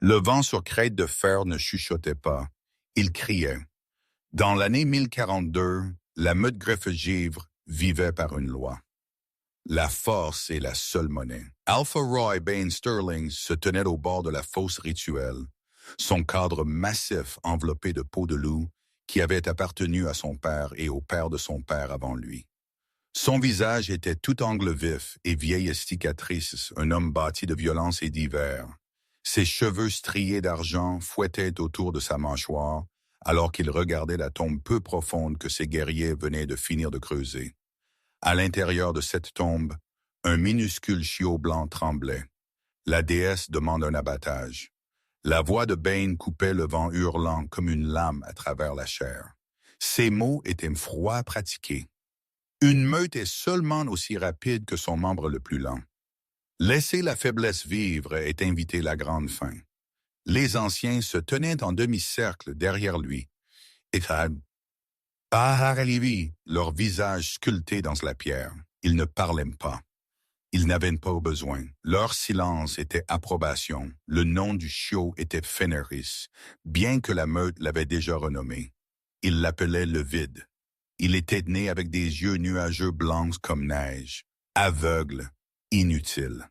Le vent sur crête de fer ne chuchotait pas. Il criait. Dans l'année 1042, la meute greffe-givre vivait par une loi. La force est la seule monnaie. Alpha Roy Bain Sterling se tenait au bord de la fosse rituelle, son cadre massif enveloppé de peau de loup qui avait appartenu à son père et au père de son père avant lui. Son visage était tout angle vif et vieille cicatrices, un homme bâti de violence et d'hiver. Ses cheveux striés d'argent fouettaient autour de sa mâchoire, alors qu'il regardait la tombe peu profonde que ses guerriers venaient de finir de creuser. À l'intérieur de cette tombe, un minuscule chiot blanc tremblait. La déesse demande un abattage. La voix de Bane coupait le vent hurlant comme une lame à travers la chair. Ses mots étaient froids à pratiquer. Une meute est seulement aussi rapide que son membre le plus lent. Laisser la faiblesse vivre est inviter la grande faim. Les anciens se tenaient en demi-cercle derrière lui. Et leur visage sculpté dans la pierre. Ils ne parlaient pas. Ils n'avaient pas besoin. Leur silence était approbation. Le nom du chiot était Fenris, bien que la meute l'avait déjà renommé. Ils l'appelaient le vide. Il était né avec des yeux nuageux blancs comme neige, aveugle, inutile.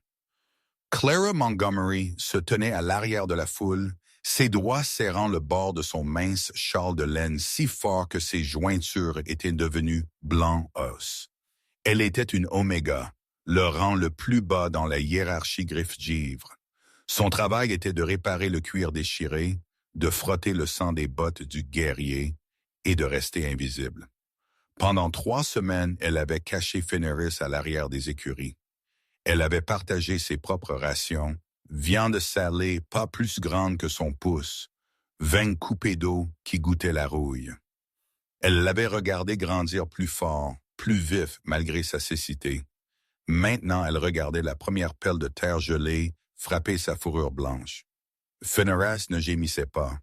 Clara Montgomery se tenait à l'arrière de la foule, ses doigts serrant le bord de son mince châle de laine si fort que ses jointures étaient devenues blanc os. Elle était une oméga, le rang le plus bas dans la hiérarchie griffe-givre. Son travail était de réparer le cuir déchiré, de frotter le sang des bottes du guerrier et de rester invisible. Pendant 3 semaines, elle avait caché Fenris à l'arrière des écuries. Elle avait partagé ses propres rations, viande salée pas plus grande que son pouce, vin coupé d'eau qui goûtait la rouille. Elle l'avait regardé grandir plus fort, plus vif malgré sa cécité. Maintenant, elle regardait la première pelle de terre gelée frapper sa fourrure blanche. Fenris ne gémissait pas.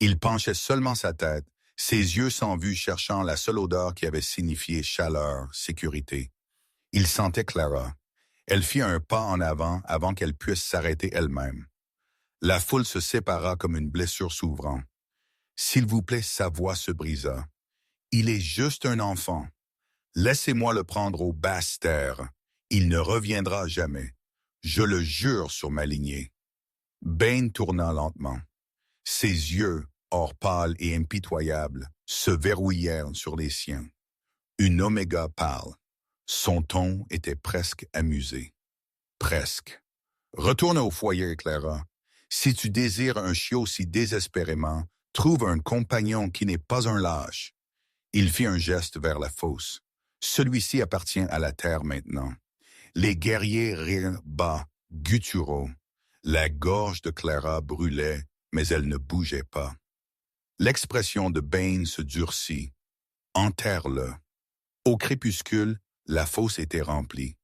Il penchait seulement sa tête, ses yeux sans vue cherchant la seule odeur qui avait signifié chaleur, sécurité. Il sentait Clara. Elle fit un pas en avant qu'elle puisse s'arrêter elle-même. La foule se sépara comme une blessure s'ouvrant. S'il vous plaît, sa voix se brisa. Il est juste un enfant. Laissez-moi le prendre aux basses terres. Il ne reviendra jamais. Je le jure sur ma lignée. Bane tourna lentement. Ses yeux, or pâles et impitoyables, se verrouillèrent sur les siens. Une oméga parle. Son ton était presque amusé. Presque. Retourne au foyer, Clara. Si tu désires un chiot si désespérément, trouve un compagnon qui n'est pas un lâche. Il fit un geste vers la fosse. Celui-ci appartient à la terre maintenant. Les guerriers rirent bas, gutturaux. La gorge de Clara brûlait, mais elle ne bougeait pas. L'expression de Bane se durcit. Enterre-le. Au crépuscule, la fosse était remplie.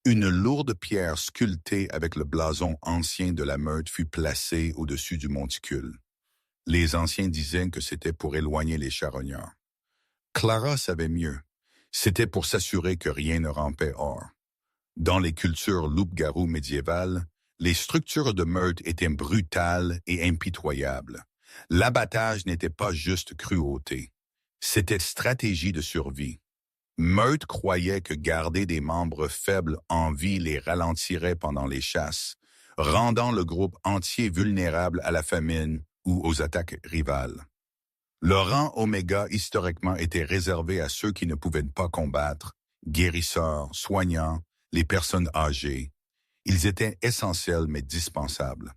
Une lourde pierre sculptée avec le blason ancien de la meute fut placée au-dessus du monticule. Les anciens disaient que c'était pour éloigner les charognards. Clara savait mieux. C'était pour s'assurer que rien ne rampait hors. Dans les cultures loup-garou médiévales, les structures de meute étaient brutales et impitoyables. L'abattage n'était pas juste cruauté. C'était stratégie de survie. Meute croyait que garder des membres faibles en vie les ralentirait pendant les chasses, rendant le groupe entier vulnérable à la famine ou aux attaques rivales. Le rang oméga historiquement était réservé à ceux qui ne pouvaient pas combattre, guérisseurs, soignants, les personnes âgées. Ils étaient essentiels mais dispensables.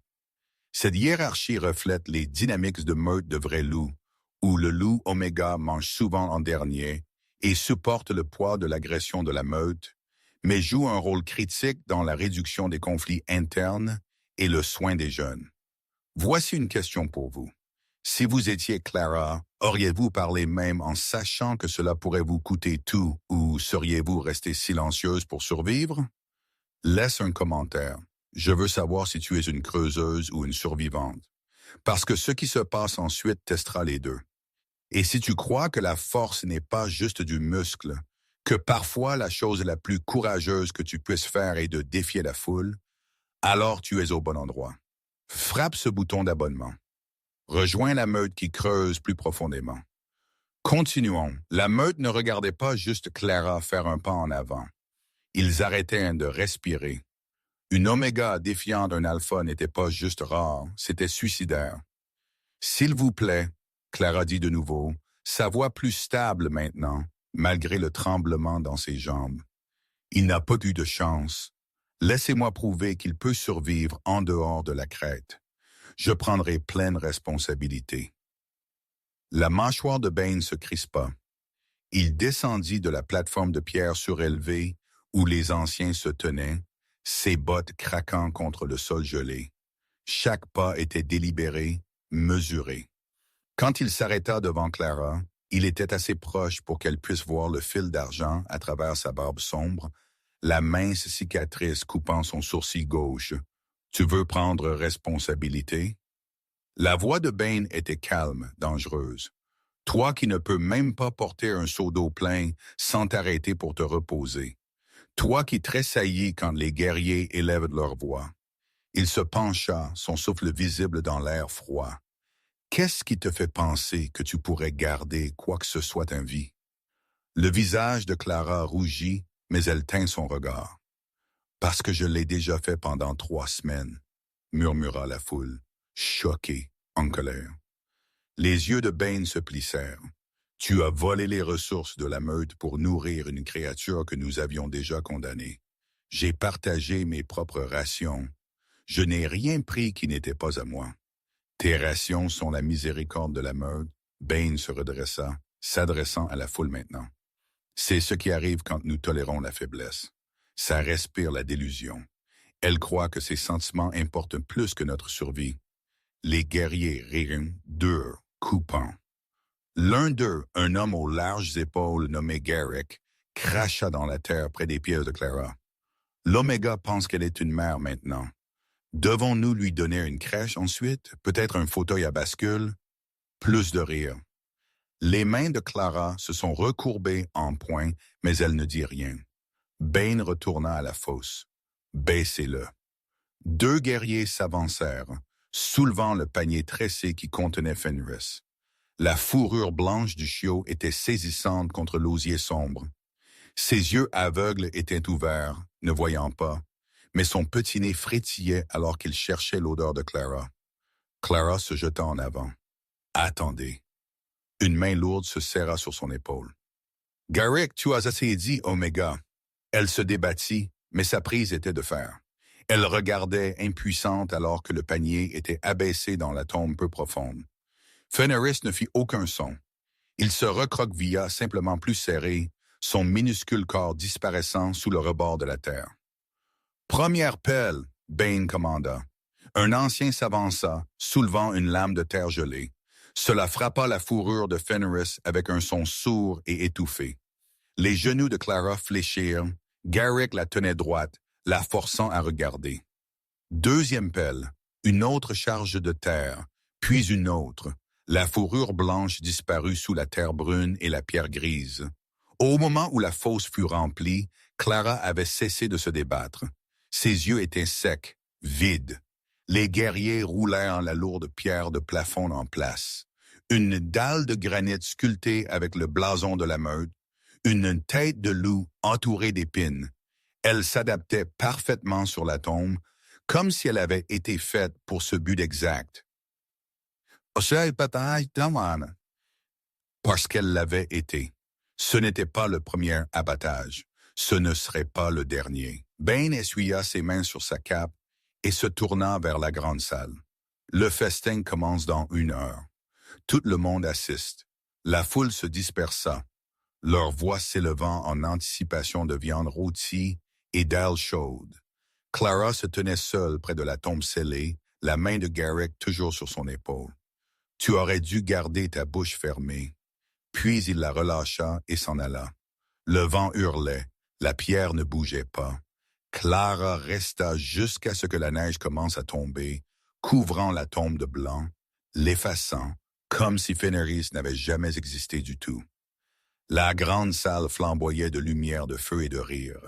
Cette hiérarchie reflète les dynamiques de meute de vrais loups, où le loup oméga mange souvent en dernier et supporte le poids de l'agression de la meute, mais joue un rôle critique dans la réduction des conflits internes et le soin des jeunes. Voici une question pour vous. Si vous étiez Clara, auriez-vous parlé même en sachant que cela pourrait vous coûter tout ou seriez-vous resté silencieuse pour survivre? Laisse un commentaire. Je veux savoir si tu es une creuseuse ou une survivante. Parce que ce qui se passe ensuite testera les deux. Et si tu crois que la force n'est pas juste du muscle, que parfois la chose la plus courageuse que tu puisses faire est de défier la foule, alors tu es au bon endroit. Frappe ce bouton d'abonnement. Rejoins la meute qui creuse plus profondément. Continuons. La meute ne regardait pas juste Clara faire un pas en avant. Ils arrêtaient de respirer. Une oméga défiant d'un alpha n'était pas juste rare, c'était suicidaire. S'il vous plaît, Clara dit de nouveau, sa voix plus stable maintenant, malgré le tremblement dans ses jambes. Il n'a pas eu de chance. Laissez-moi prouver qu'il peut survivre en dehors de la crête. Je prendrai pleine responsabilité. La mâchoire de Bane se crispa. Il descendit de la plateforme de pierre surélevée où les anciens se tenaient, ses bottes craquant contre le sol gelé. Chaque pas était délibéré, mesuré. Quand il s'arrêta devant Clara, il était assez proche pour qu'elle puisse voir le fil d'argent à travers sa barbe sombre, la mince cicatrice coupant son sourcil gauche. « Tu veux prendre responsabilité? » La voix de Bane était calme, dangereuse. « Toi qui ne peux même pas porter un seau d'eau plein sans t'arrêter pour te reposer. Toi qui tressaillis quand les guerriers élèvent leur voix. » Il se pencha, son souffle visible dans l'air froid. « Qu'est-ce qui te fait penser que tu pourrais garder quoi que ce soit en vie? » Le visage de Clara rougit, mais elle tint son regard. « Parce que je l'ai déjà fait pendant 3 semaines, » murmura la foule, choquée, en colère. Les yeux de Bane se plissèrent. « Tu as volé les ressources de la meute pour nourrir une créature que nous avions déjà condamnée. J'ai partagé mes propres rations. Je n'ai rien pris qui n'était pas à moi. Tes rations sont la miséricorde de la meute. » Bane se redressa, s'adressant à la foule maintenant. « C'est ce qui arrive quand nous tolérons la faiblesse. Ça respire la délusion. Elle croit que ses sentiments importent plus que notre survie. » Les guerriers rirent, durs, coupants. L'un d'eux, un homme aux larges épaules nommé Garrick, cracha dans la terre près des pieds de Clara. « L'Oméga pense qu'elle est une mère maintenant. Devons-nous lui donner une crèche ensuite? Peut-être un fauteuil à bascule? » Plus de rire. Les mains de Clara se sont recourbées en poing, mais elle ne dit rien. Bane retourna à la fosse. « Baissez-le. » 2 guerriers s'avancèrent, soulevant le panier tressé qui contenait Fenris. La fourrure blanche du chiot était saisissante contre l'osier sombre. Ses yeux aveugles étaient ouverts, ne voyant pas, mais son petit nez frétillait alors qu'il cherchait l'odeur de Clara. Clara se jeta en avant. « Attendez. » Une main lourde se serra sur son épaule. « Garrick, tu as assez dit, Oméga. » Elle se débattit, mais sa prise était de fer. Elle regardait impuissante alors que le panier était abaissé dans la tombe peu profonde. Fenris ne fit aucun son. Il se recroquevilla simplement plus serré, son minuscule corps disparaissant sous le rebord de la terre. « Première pelle !» Bane commanda. Un ancien s'avança, soulevant une lame de terre gelée. Cela frappa la fourrure de Fenris avec un son sourd et étouffé. Les genoux de Clara fléchirent. Garrick la tenait droite, la forçant à regarder. Deuxième pelle, une autre charge de terre, puis une autre. La fourrure blanche disparut sous la terre brune et la pierre grise. Au moment où la fosse fut remplie, Clara avait cessé de se débattre. Ses yeux étaient secs, vides. Les guerriers roulèrent la lourde pierre de plafond en place. Une dalle de granit sculptée avec le blason de la meute, une tête de loup entourée d'épines. Elle s'adaptait parfaitement sur la tombe, comme si elle avait été faite pour ce but exact. Parce qu'elle l'avait été. Ce n'était pas le premier abattage. Ce ne serait pas le dernier. Bane essuya ses mains sur sa cape et se tourna vers la grande salle. Le festin commence dans 1 heure. Tout le monde assiste. La foule se dispersa, leurs voix s'élevant en anticipation de viande rôtie et d'ailes chaudes. Clara se tenait seule près de la tombe scellée, la main de Garrick toujours sur son épaule. « Tu aurais dû garder ta bouche fermée. » Puis il la relâcha et s'en alla. Le vent hurlait, la pierre ne bougeait pas. Clara resta jusqu'à ce que la neige commence à tomber, couvrant la tombe de blanc, l'effaçant, comme si Fenris n'avait jamais existé du tout. La grande salle flamboyait de lumière, de feu et de rire.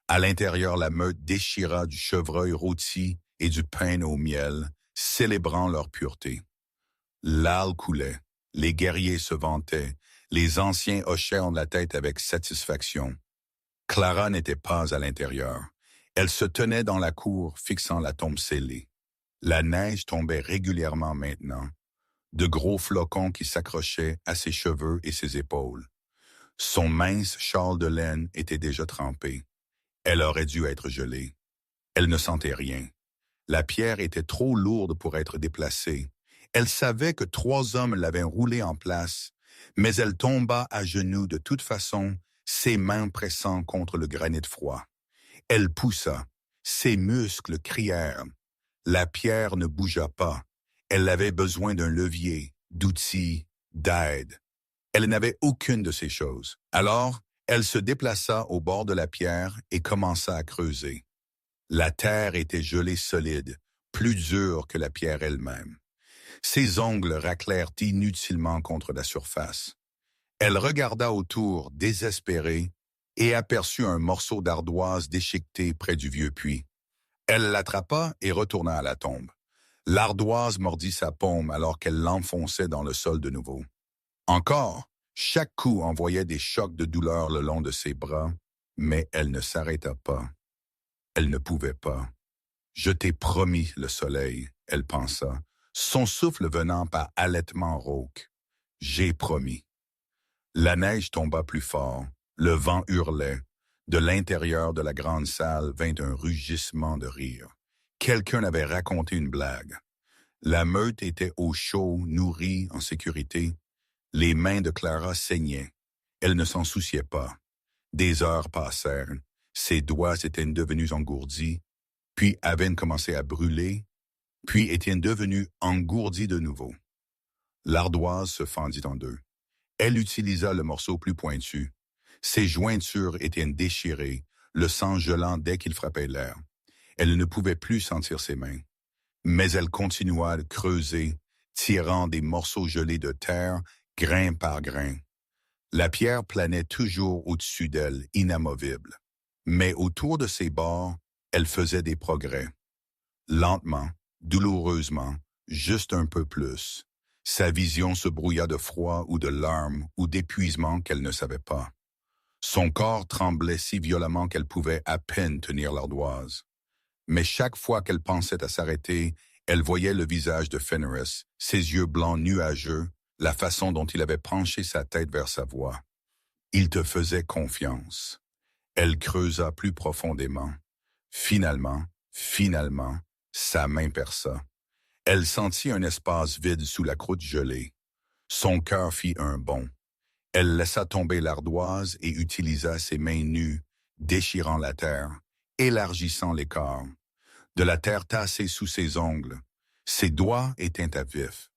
À l'intérieur, la meute déchira du chevreuil rôti et du pain au miel, célébrant leur pureté. L'âle coulait, les guerriers se vantaient, les anciens hochèrent la tête avec satisfaction. Clara n'était pas à l'intérieur. Elle se tenait dans la cour, fixant la tombe scellée. La neige tombait régulièrement maintenant, de gros flocons qui s'accrochaient à ses cheveux et ses épaules. Son mince châle de laine était déjà trempé. Elle aurait dû être gelée. Elle ne sentait rien. La pierre était trop lourde pour être déplacée. Elle savait que 3 hommes l'avaient roulée en place, mais elle tomba à genoux de toute façon, ses mains pressant contre le granit froid. Elle poussa. Ses muscles crièrent. La pierre ne bougea pas. Elle avait besoin d'un levier, d'outils, d'aide. Elle n'avait aucune de ces choses. Alors, elle se déplaça au bord de la pierre et commença à creuser. La terre était gelée solide, plus dure que la pierre elle-même. Ses ongles raclèrent inutilement contre la surface. Elle regarda autour, désespérée, et aperçut un morceau d'ardoise déchiqueté près du vieux puits. Elle l'attrapa et retourna à la tombe. L'ardoise mordit sa paume alors qu'elle l'enfonçait dans le sol de nouveau. Encore, chaque coup envoyait des chocs de douleur le long de ses bras, mais elle ne s'arrêta pas. Elle ne pouvait pas. « Je t'ai promis le soleil », elle pensa, son souffle venant par halètements rauques. « J'ai promis ». La neige tomba plus fort, le vent hurlait. De l'intérieur de la grande salle vint un rugissement de rire. Quelqu'un avait raconté une blague. La meute était au chaud, nourrie, en sécurité. Les mains de Clara saignaient. Elle ne s'en souciait pas. Des heures passèrent. Ses doigts étaient devenus engourdis, puis avaient commencé à brûler, puis étaient devenus engourdis de nouveau. L'ardoise se fendit en deux. Elle utilisa le morceau plus pointu. Ses jointures étaient déchirées, le sang gelant dès qu'il frappait l'air. Elle ne pouvait plus sentir ses mains. Mais elle continua de creuser, tirant des morceaux gelés de terre, grain par grain. La pierre planait toujours au-dessus d'elle, inamovible. Mais autour de ses bords, elle faisait des progrès. Lentement, douloureusement, juste un peu plus. Sa vision se brouilla de froid ou de larmes ou d'épuisement qu'elle ne savait pas. Son corps tremblait si violemment qu'elle pouvait à peine tenir l'ardoise. Mais chaque fois qu'elle pensait à s'arrêter, elle voyait le visage de Fenris, ses yeux blancs nuageux, la façon dont il avait penché sa tête vers sa voix. Il te faisait confiance. Elle creusa plus profondément. Finalement, sa main perça. Elle sentit un espace vide sous la croûte gelée. Son cœur fit un bond. Elle laissa tomber l'ardoise et utilisa ses mains nues, déchirant la terre, élargissant l'écart. De la terre tassée sous ses ongles. Ses doigts étaient à vif.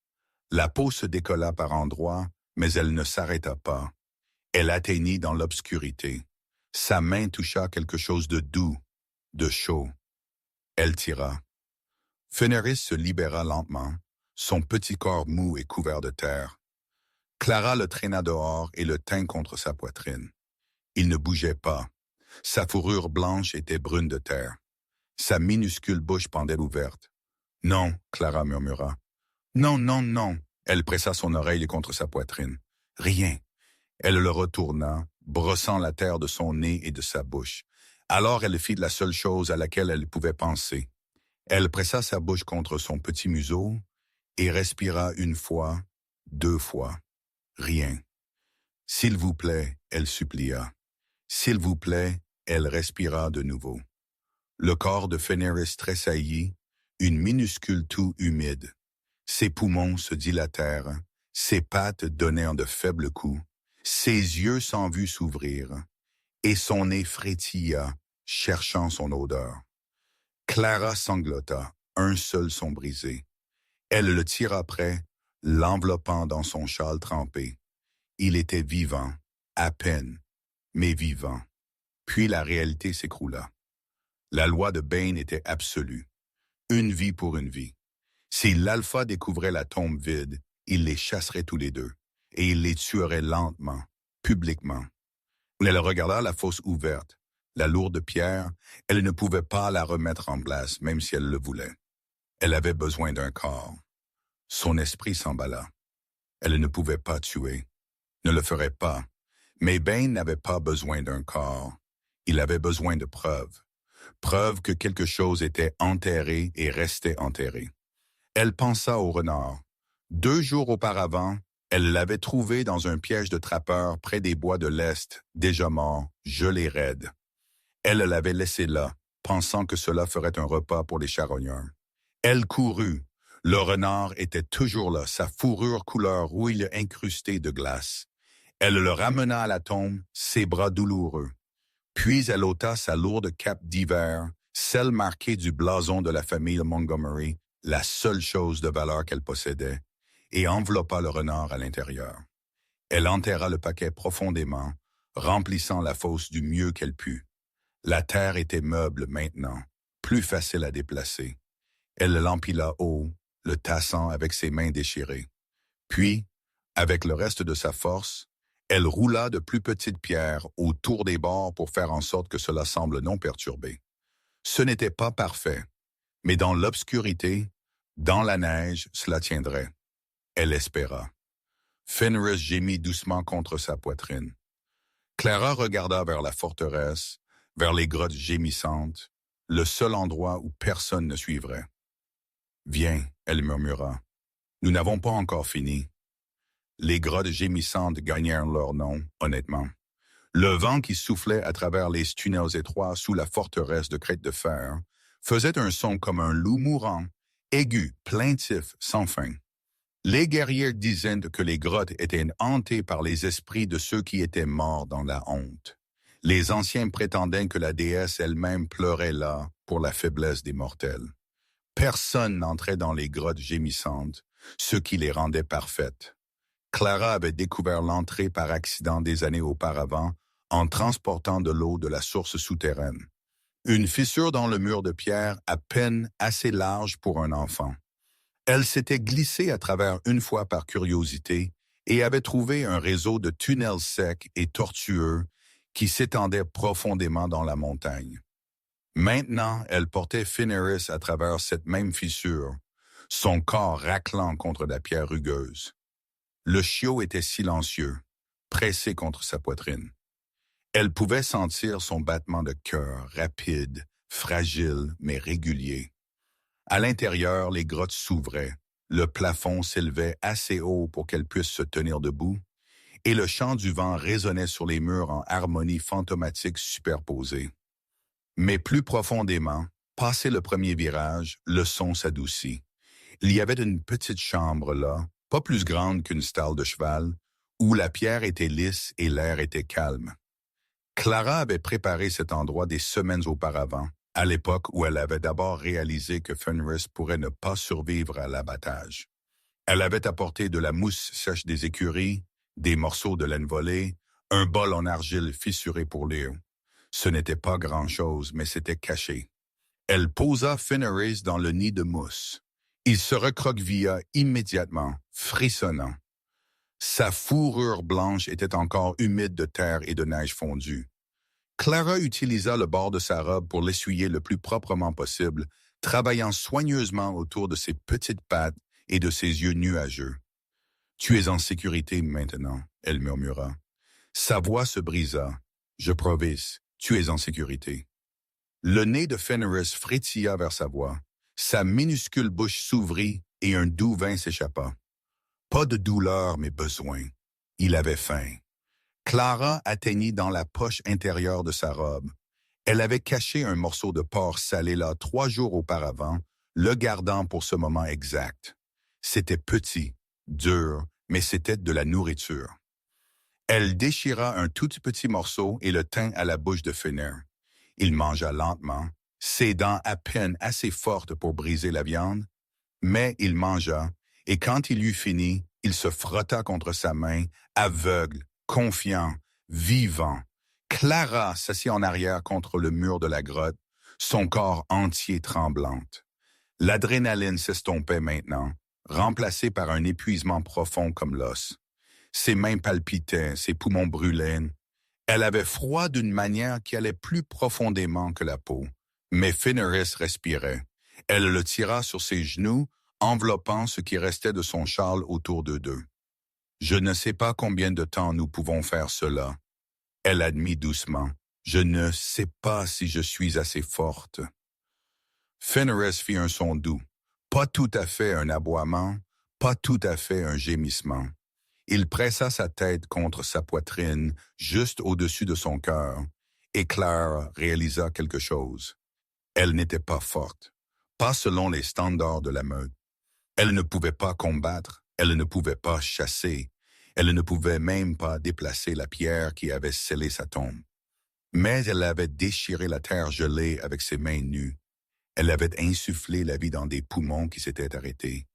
La peau se décolla par endroits, mais elle ne s'arrêta pas. Elle atteignit dans l'obscurité. Sa main toucha quelque chose de doux, de chaud. Elle tira. Fenris se libéra lentement, son petit corps mou et couvert de terre. Clara le traîna dehors et le tint contre sa poitrine. Il ne bougeait pas. Sa fourrure blanche était brune de terre. Sa minuscule bouche pendait ouverte. « Non », Clara murmura. « Non, non, non », elle pressa son oreille contre sa poitrine. « Rien ». Elle le retourna, brossant la terre de son nez et de sa bouche. Alors elle fit la seule chose à laquelle elle pouvait penser. Elle pressa sa bouche contre son petit museau et respira 1 fois, 2 fois. Rien. « S'il vous plaît », elle supplia. « S'il vous plaît », elle respira de nouveau. Le corps de Fenris tressaillit, une minuscule toux humide. Ses poumons se dilatèrent, ses pattes donnèrent de faibles coups, ses yeux sans vue s'ouvrirent, et son nez frétilla, cherchant son odeur. Clara sanglota, un seul son brisé. Elle le tira près, l'enveloppant dans son châle trempé. Il était vivant, à peine, mais vivant. Puis la réalité s'écroula. La loi de Bane était absolue. 1 vie pour 1 vie. Si l'alpha découvrait la tombe vide, il les chasserait tous les deux, et il les tuerait lentement, publiquement. Elle regarda la fosse ouverte, la lourde pierre, elle ne pouvait pas la remettre en place, même si elle le voulait. Elle avait besoin d'un corps. Son esprit s'emballa. Elle ne pouvait pas tuer, ne le ferait pas. Mais Bane n'avait pas besoin d'un corps. Il avait besoin de preuves. Preuve que quelque chose était enterré et restait enterré. Elle pensa au renard. 2 jours auparavant, elle l'avait trouvé dans un piège de trappeurs près des bois de l'Est, déjà mort, gelé raide. Elle l'avait laissé là, pensant que cela ferait un repas pour les charognards. Elle courut. Le renard était toujours là, sa fourrure couleur rouille incrustée de glace. Elle le ramena à la tombe, ses bras douloureux. Puis elle ôta sa lourde cape d'hiver, celle marquée du blason de la famille Montgomery, la seule chose de valeur qu'elle possédait, et enveloppa le renard à l'intérieur. Elle enterra le paquet profondément, remplissant la fosse du mieux qu'elle put. La terre était meuble maintenant, plus facile à déplacer. Elle l'empila haut, le tassant avec ses mains déchirées. Puis, avec le reste de sa force, elle roula de plus petites pierres autour des bords pour faire en sorte que cela semble non perturbé. Ce n'était pas parfait, mais dans l'obscurité, dans la neige, cela tiendrait. Elle espéra. Fenris gémit doucement contre sa poitrine. Clara regarda vers la forteresse, vers les grottes gémissantes, le seul endroit où personne ne suivrait. « Viens, » elle murmura. « Nous n'avons pas encore fini. » Les grottes gémissantes gagnèrent leur nom, honnêtement. Le vent qui soufflait à travers les tunnels étroits sous la forteresse de crête de fer faisait un son comme un loup mourant, aigu, plaintif, sans fin. Les guerriers disaient que les grottes étaient hantées par les esprits de ceux qui étaient morts dans la honte. Les anciens prétendaient que la déesse elle-même pleurait là pour la faiblesse des mortels. Personne n'entrait dans les grottes gémissantes, ce qui les rendait parfaites. Clara avait découvert l'entrée par accident des années auparavant en transportant de l'eau de la source souterraine. Une fissure dans le mur de pierre à peine assez large pour un enfant. Elle s'était glissée à travers une fois par curiosité et avait trouvé un réseau de tunnels secs et tortueux qui s'étendait profondément dans la montagne. Maintenant, elle portait Fenris à travers cette même fissure, son corps raclant contre la pierre rugueuse. Le chiot était silencieux, pressé contre sa poitrine. Elle pouvait sentir son battement de cœur, rapide, fragile, mais régulier. À l'intérieur, les grottes s'ouvraient, le plafond s'élevait assez haut pour qu'elle puisse se tenir debout, et le chant du vent résonnait sur les murs en harmonie fantomatique superposée. Mais plus profondément, passé le premier virage, le son s'adoucit. Il y avait une petite chambre là, pas plus grande qu'une stalle de cheval, où la pierre était lisse et l'air était calme. Clara avait préparé cet endroit des semaines auparavant, à l'époque où elle avait d'abord réalisé que Fenris pourrait ne pas survivre à l'abattage. Elle avait apporté de la mousse sèche des écuries, des morceaux de laine volée, un bol en argile fissuré pour lire. Ce n'était pas grand-chose, mais c'était caché. Elle posa Fenris dans le nid de mousse. Il se recroquevilla immédiatement, frissonnant. Sa fourrure blanche était encore humide de terre et de neige fondue. Clara utilisa le bord de sa robe pour l'essuyer le plus proprement possible, travaillant soigneusement autour de ses petites pattes et de ses yeux nuageux. « Tu es en sécurité maintenant, » elle murmura. Sa voix se brisa. « Je Provis, tu es en sécurité. » Le nez de Fenris frétilla vers sa voix. Sa minuscule bouche s'ouvrit et un doux vin s'échappa. Pas de douleur, mais besoin. Il avait faim. Clara atteignit dans la poche intérieure de sa robe. Elle avait caché un morceau de porc salé là 3 jours auparavant, le gardant pour ce moment exact. C'était petit, dur, mais c'était de la nourriture. Elle déchira un tout petit morceau et le tint à la bouche de Fenrir. Il mangea lentement, ses dents à peine assez fortes pour briser la viande, mais il mangea, et quand il eut fini, il se frotta contre sa main, aveugle, confiant, vivant. Clara s'assit en arrière contre le mur de la grotte, son corps entier tremblante. L'adrénaline s'estompait maintenant, remplacée par un épuisement profond comme l'os. Ses mains palpitaient, ses poumons brûlaient. Elle avait froid d'une manière qui allait plus profondément que la peau. Mais Fenris respirait. Elle le tira sur ses genoux, enveloppant ce qui restait de son châle autour d'eux deux. « Je ne sais pas combien de temps nous pouvons faire cela. » Elle admit doucement. « Je ne sais pas si je suis assez forte. » Fenris fit un son doux. Pas tout à fait un aboiement, pas tout à fait un gémissement. Il pressa sa tête contre sa poitrine, juste au-dessus de son cœur, et Clara réalisa quelque chose. Elle n'était pas forte, pas selon les standards de la meute. Elle ne pouvait pas combattre, elle ne pouvait pas chasser, elle ne pouvait même pas déplacer la pierre qui avait scellé sa tombe. Mais elle avait déchiré la terre gelée avec ses mains nues. Elle avait insufflé la vie dans des poumons qui s'étaient arrêtés.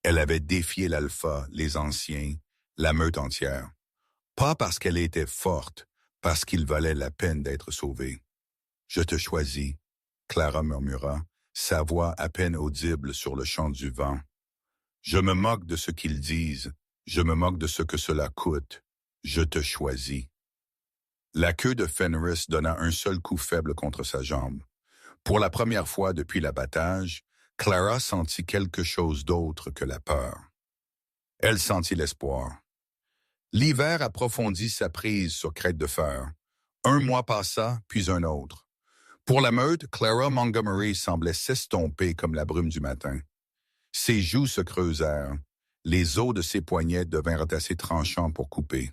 Elle avait défié l'alpha, les anciens, la meute entière. Pas parce qu'elle était forte, parce qu'il valait la peine d'être sauvée. « Je te choisis », Clara murmura, sa voix à peine audible sur le chant du vent. « Je me moque de ce qu'ils disent, je me moque de ce que cela coûte. Je te choisis. » La queue de Fenris donna un seul coup faible contre sa jambe. Pour la première fois depuis l'abattage, Clara sentit quelque chose d'autre que la peur. Elle sentit l'espoir. L'hiver approfondit sa prise sur Crête de Fer. Un mois passa, puis un autre. Pour la meute, Clara Montgomery semblait s'estomper comme la brume du matin. Ses joues se creusèrent. Les os de ses poignets devinrent assez tranchants pour couper.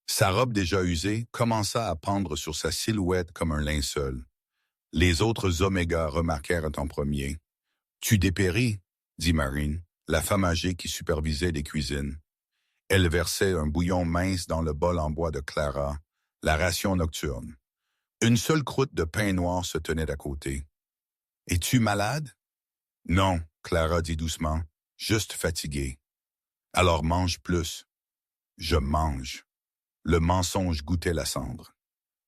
Sa robe déjà usée commença à pendre sur sa silhouette comme un linceul. Les autres Oméga remarquèrent en premier. « Tu dépéris » dit Marine, la femme âgée qui supervisait les cuisines. Elle versait un bouillon mince dans le bol en bois de Clara, la ration nocturne. Une seule croûte de pain noir se tenait à côté. « Es-tu malade? »« Non, » Clara dit doucement, « juste fatiguée. »« Alors mange plus. »« Je mange. » Le mensonge goûtait la cendre.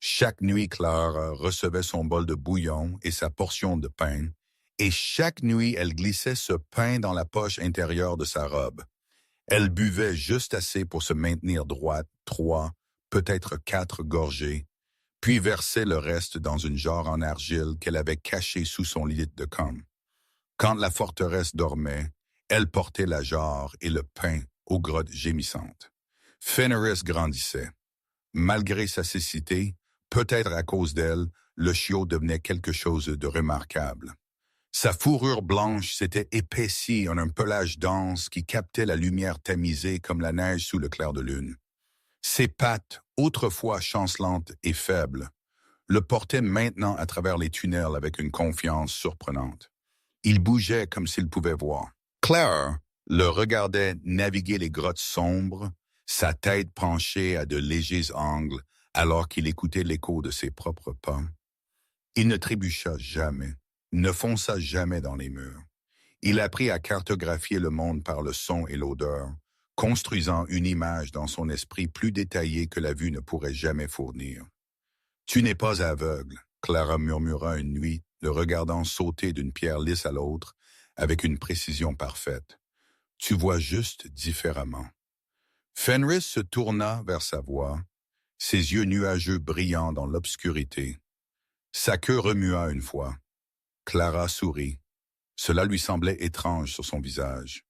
Chaque nuit, Clara recevait son bol de bouillon et sa portion de pain, et chaque nuit, elle glissait ce pain dans la poche intérieure de sa robe. Elle buvait juste assez pour se maintenir droite, 3, peut-être 4 gorgées, puis versait le reste dans une jarre en argile qu'elle avait cachée sous son lit de camp. Quand la forteresse dormait, elle portait la jarre et le pain aux grottes gémissantes. Fenris grandissait. Malgré sa cécité, peut-être à cause d'elle, le chiot devenait quelque chose de remarquable. Sa fourrure blanche s'était épaissie en un pelage dense qui captait la lumière tamisée comme la neige sous le clair de lune. Ses pattes, autrefois chancelantes et faibles, le portaient maintenant à travers les tunnels avec une confiance surprenante. Il bougeait comme s'il pouvait voir. Claire le regardait naviguer les grottes sombres, sa tête penchée à de légers angles, alors qu'il écoutait l'écho de ses propres pas. Il ne trébucha jamais, ne fonça jamais dans les murs. Il apprit à cartographier le monde par le son et l'odeur, construisant une image dans son esprit plus détaillée que la vue ne pourrait jamais fournir. « Tu n'es pas aveugle », Clara murmura une nuit, le regardant sauter d'une pierre lisse à l'autre avec une précision parfaite. « Tu vois juste différemment. » Fenris se tourna vers sa voix, ses yeux nuageux brillant dans l'obscurité. Sa queue remua une fois. Clara sourit. Cela lui semblait étrange sur son visage.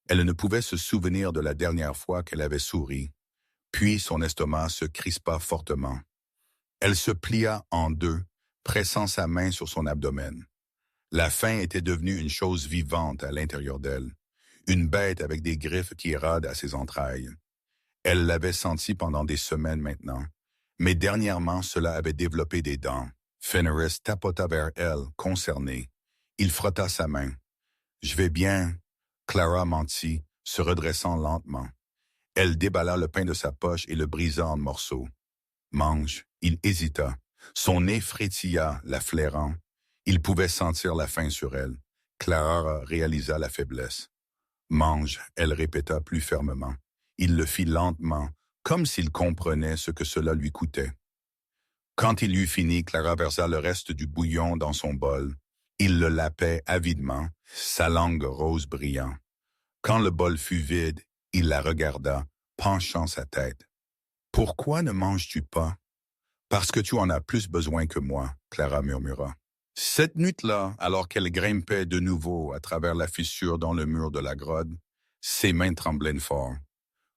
Elle ne pouvait se souvenir de la dernière fois qu'elle avait souri, puis son estomac se crispa fortement. Elle se plia en deux, pressant sa main sur son abdomen. La faim était devenue une chose vivante à l'intérieur d'elle, une bête avec des griffes qui érodent à ses entrailles. Elle l'avait senti pendant des semaines maintenant, mais dernièrement cela avait développé des dents. Fenris tapota vers elle, concerné. Il frotta sa main. « Je vais bien. » Clara mentit, se redressant lentement. Elle déballa le pain de sa poche et le brisa en morceaux. « Mange. » Il hésita. Son nez frétilla, la flairant. Il pouvait sentir la faim sur elle. Clara réalisa la faiblesse. « Mange », elle répéta plus fermement. Il le fit lentement, comme s'il comprenait ce que cela lui coûtait. Quand il eut fini, Clara versa le reste du bouillon dans son bol. Il le lapait avidement, sa langue rose brillant. Quand le bol fut vide, il la regarda, penchant sa tête. « Pourquoi ne manges-tu pas? »« Parce que tu en as plus besoin que moi, » Clara murmura. Cette nuit-là, alors qu'elle grimpait de nouveau à travers la fissure dans le mur de la grotte, ses mains tremblaient fort,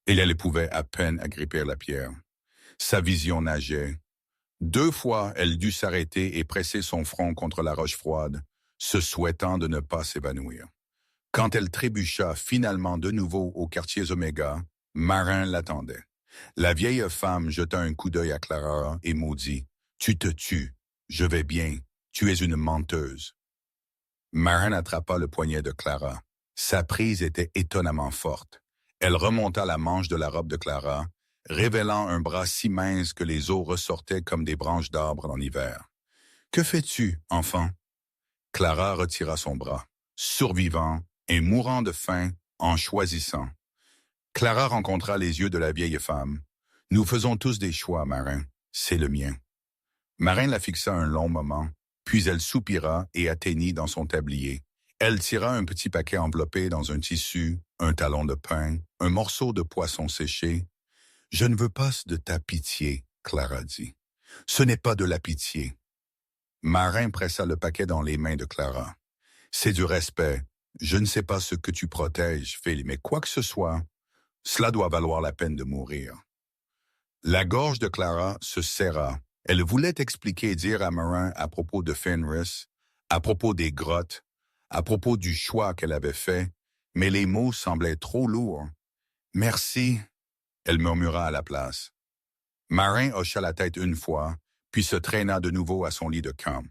et elle pouvait à peine agripper la pierre. Sa vision nageait. 2 fois, elle dut s'arrêter et presser son front contre la roche froide, se souhaitant de ne pas s'évanouir. Quand elle trébucha finalement de nouveau au quartier Oméga, Marin l'attendait. La vieille femme jeta un coup d'œil à Clara et maudit. « Tu te tues. Je vais bien. Tu es une menteuse. » Marin attrapa le poignet de Clara. Sa prise était étonnamment forte. Elle remonta la manche de la robe de Clara, révélant un bras si mince que les os ressortaient comme des branches d'arbre en hiver. « Que fais-tu, enfant? » Clara retira son bras, survivant et mourant de faim en choisissant. Clara rencontra les yeux de la vieille femme. « Nous faisons tous des choix, Marin. C'est le mien. » Marin la fixa un long moment, puis elle soupira et atteignit dans son tablier. Elle tira un petit paquet enveloppé dans un tissu, un talon de pain, un morceau de poisson séché. « Je ne veux pas de ta pitié, » Clara dit. « Ce n'est pas de la pitié. » Marin pressa le paquet dans les mains de Clara. « C'est du respect. Je ne sais pas ce que tu protèges, Phil, mais quoi que ce soit, cela doit valoir la peine de mourir. » La gorge de Clara se serra. Elle voulait expliquer et dire à Marin à propos de Fenris, à propos des grottes, à propos du choix qu'elle avait fait, mais les mots semblaient trop lourds. « Merci », elle murmura à la place. Marin hocha la tête une fois, puis se traîna de nouveau à son lit de camp.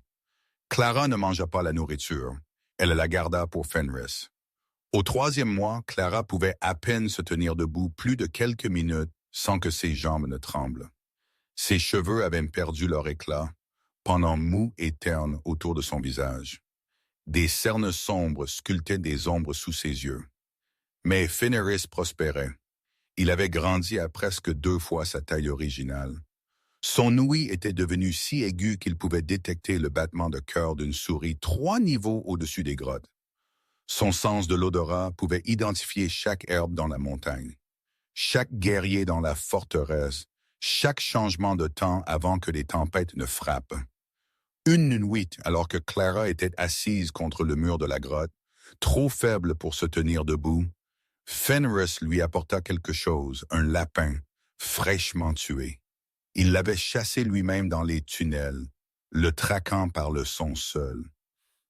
Clara ne mangea pas la nourriture. Elle la garda pour Fenris. Au 3e mois, Clara pouvait à peine se tenir debout plus de quelques minutes sans que ses jambes ne tremblent. Ses cheveux avaient perdu leur éclat, pendant mous et ternes autour de son visage. Des cernes sombres sculptaient des ombres sous ses yeux. Mais Fenris prospérait. Il avait grandi à presque 2 fois sa taille originale. Son ouïe était devenue si aiguë qu'il pouvait détecter le battement de cœur d'une souris 3 niveaux au-dessus des grottes. Son sens de l'odorat pouvait identifier chaque herbe dans la montagne, chaque guerrier dans la forteresse, chaque changement de temps avant que les tempêtes ne frappent. Une nuit, alors que Clara était assise contre le mur de la grotte, trop faible pour se tenir debout, Fenris lui apporta quelque chose, un lapin, fraîchement tué. Il l'avait chassé lui-même dans les tunnels, le traquant par le son seul.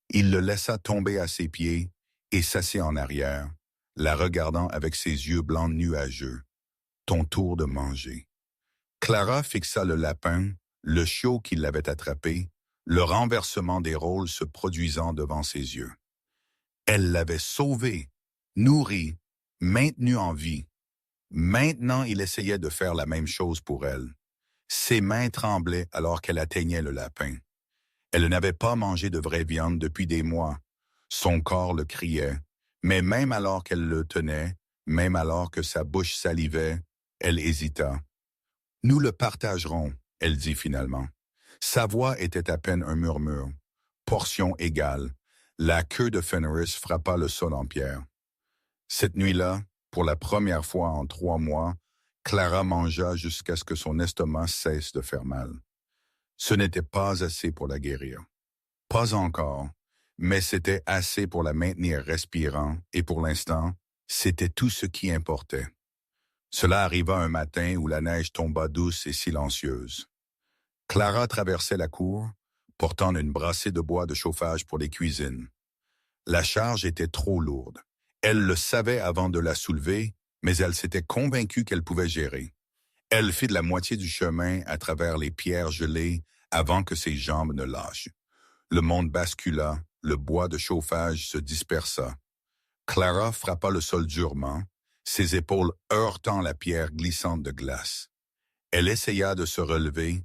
Il le laissa tomber à ses pieds et s'assit en arrière, la regardant avec ses yeux blancs nuageux. « Ton tour de manger. » Clara fixa le lapin, le chiot qui l'avait attrapé, le renversement des rôles se produisant devant ses yeux. Elle l'avait sauvé, nourri, maintenu en vie. Maintenant, il essayait de faire la même chose pour elle. Ses mains tremblaient alors qu'elle atteignait le lapin. Elle n'avait pas mangé de vraie viande depuis des mois. Son corps le criait, mais même alors qu'elle le tenait, même alors que sa bouche salivait, elle hésita. « Nous le partagerons », elle dit finalement. Sa voix était à peine un murmure. Portion égale. La queue de Fenris frappa le sol en pierre. Cette nuit-là, pour la première fois en 3 mois, Clara mangea jusqu'à ce que son estomac cesse de faire mal. Ce n'était pas assez pour la guérir. Pas encore, mais c'était assez pour la maintenir respirant et pour l'instant, c'était tout ce qui importait. Cela arriva un matin où la neige tomba douce et silencieuse. Clara traversait la cour, portant une brassée de bois de chauffage pour les cuisines. La charge était trop lourde. Elle le savait avant de la soulever, mais elle s'était convaincue qu'elle pouvait gérer. Elle fit de la moitié du chemin à travers les pierres gelées avant que ses jambes ne lâchent. Le monde bascula, le bois de chauffage se dispersa. Clara frappa le sol durement, ses épaules heurtant la pierre glissante de glace. Elle essaya de se relever,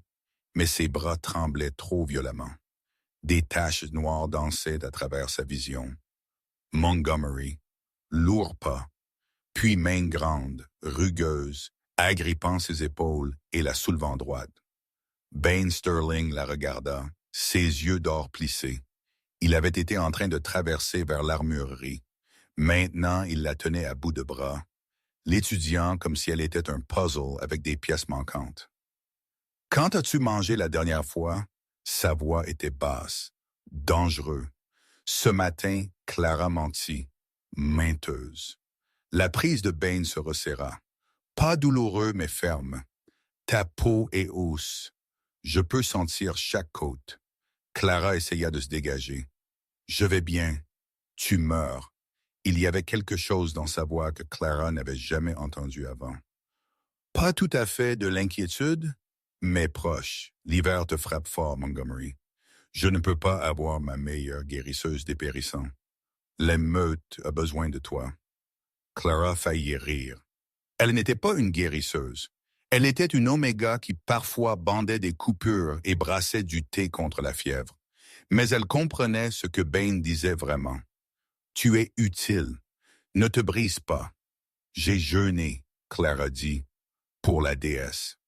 mais ses bras tremblaient trop violemment. Des taches noires dansaient à travers sa vision. Montgomery, lourd pas, puis main grande, rugueuse, agrippant ses épaules et la soulevant droite. Bain Sterling la regarda, ses yeux d'or plissés. Il avait été en train de traverser vers l'armurerie. Maintenant, il la tenait à bout de bras, l'étudiant comme si elle était un puzzle avec des pièces manquantes. « Quand as-tu mangé la dernière fois? » Sa voix était basse, Dangereux. Ce matin, Clara mentit, menteuse. La prise de Bain se resserra. Pas douloureux, mais ferme. Ta peau est hausse. Je peux sentir chaque côte. Clara essaya de se dégager. Je vais bien. Tu meurs. Il y avait quelque chose dans sa voix que Clara n'avait jamais entendu avant. Pas tout à fait de l'inquiétude, mais proche. L'hiver te frappe fort, Montgomery. Je ne peux pas avoir ma meilleure guérisseuse dépérissant. L'émeute a besoin de toi. Clara faillit rire. Elle n'était pas une guérisseuse. Elle était une oméga qui parfois bandait des coupures et brassait du thé contre la fièvre. Mais elle comprenait ce que Bain disait vraiment. Tu es utile. Ne te brise pas. J'ai jeûné, Clara dit, pour la déesse.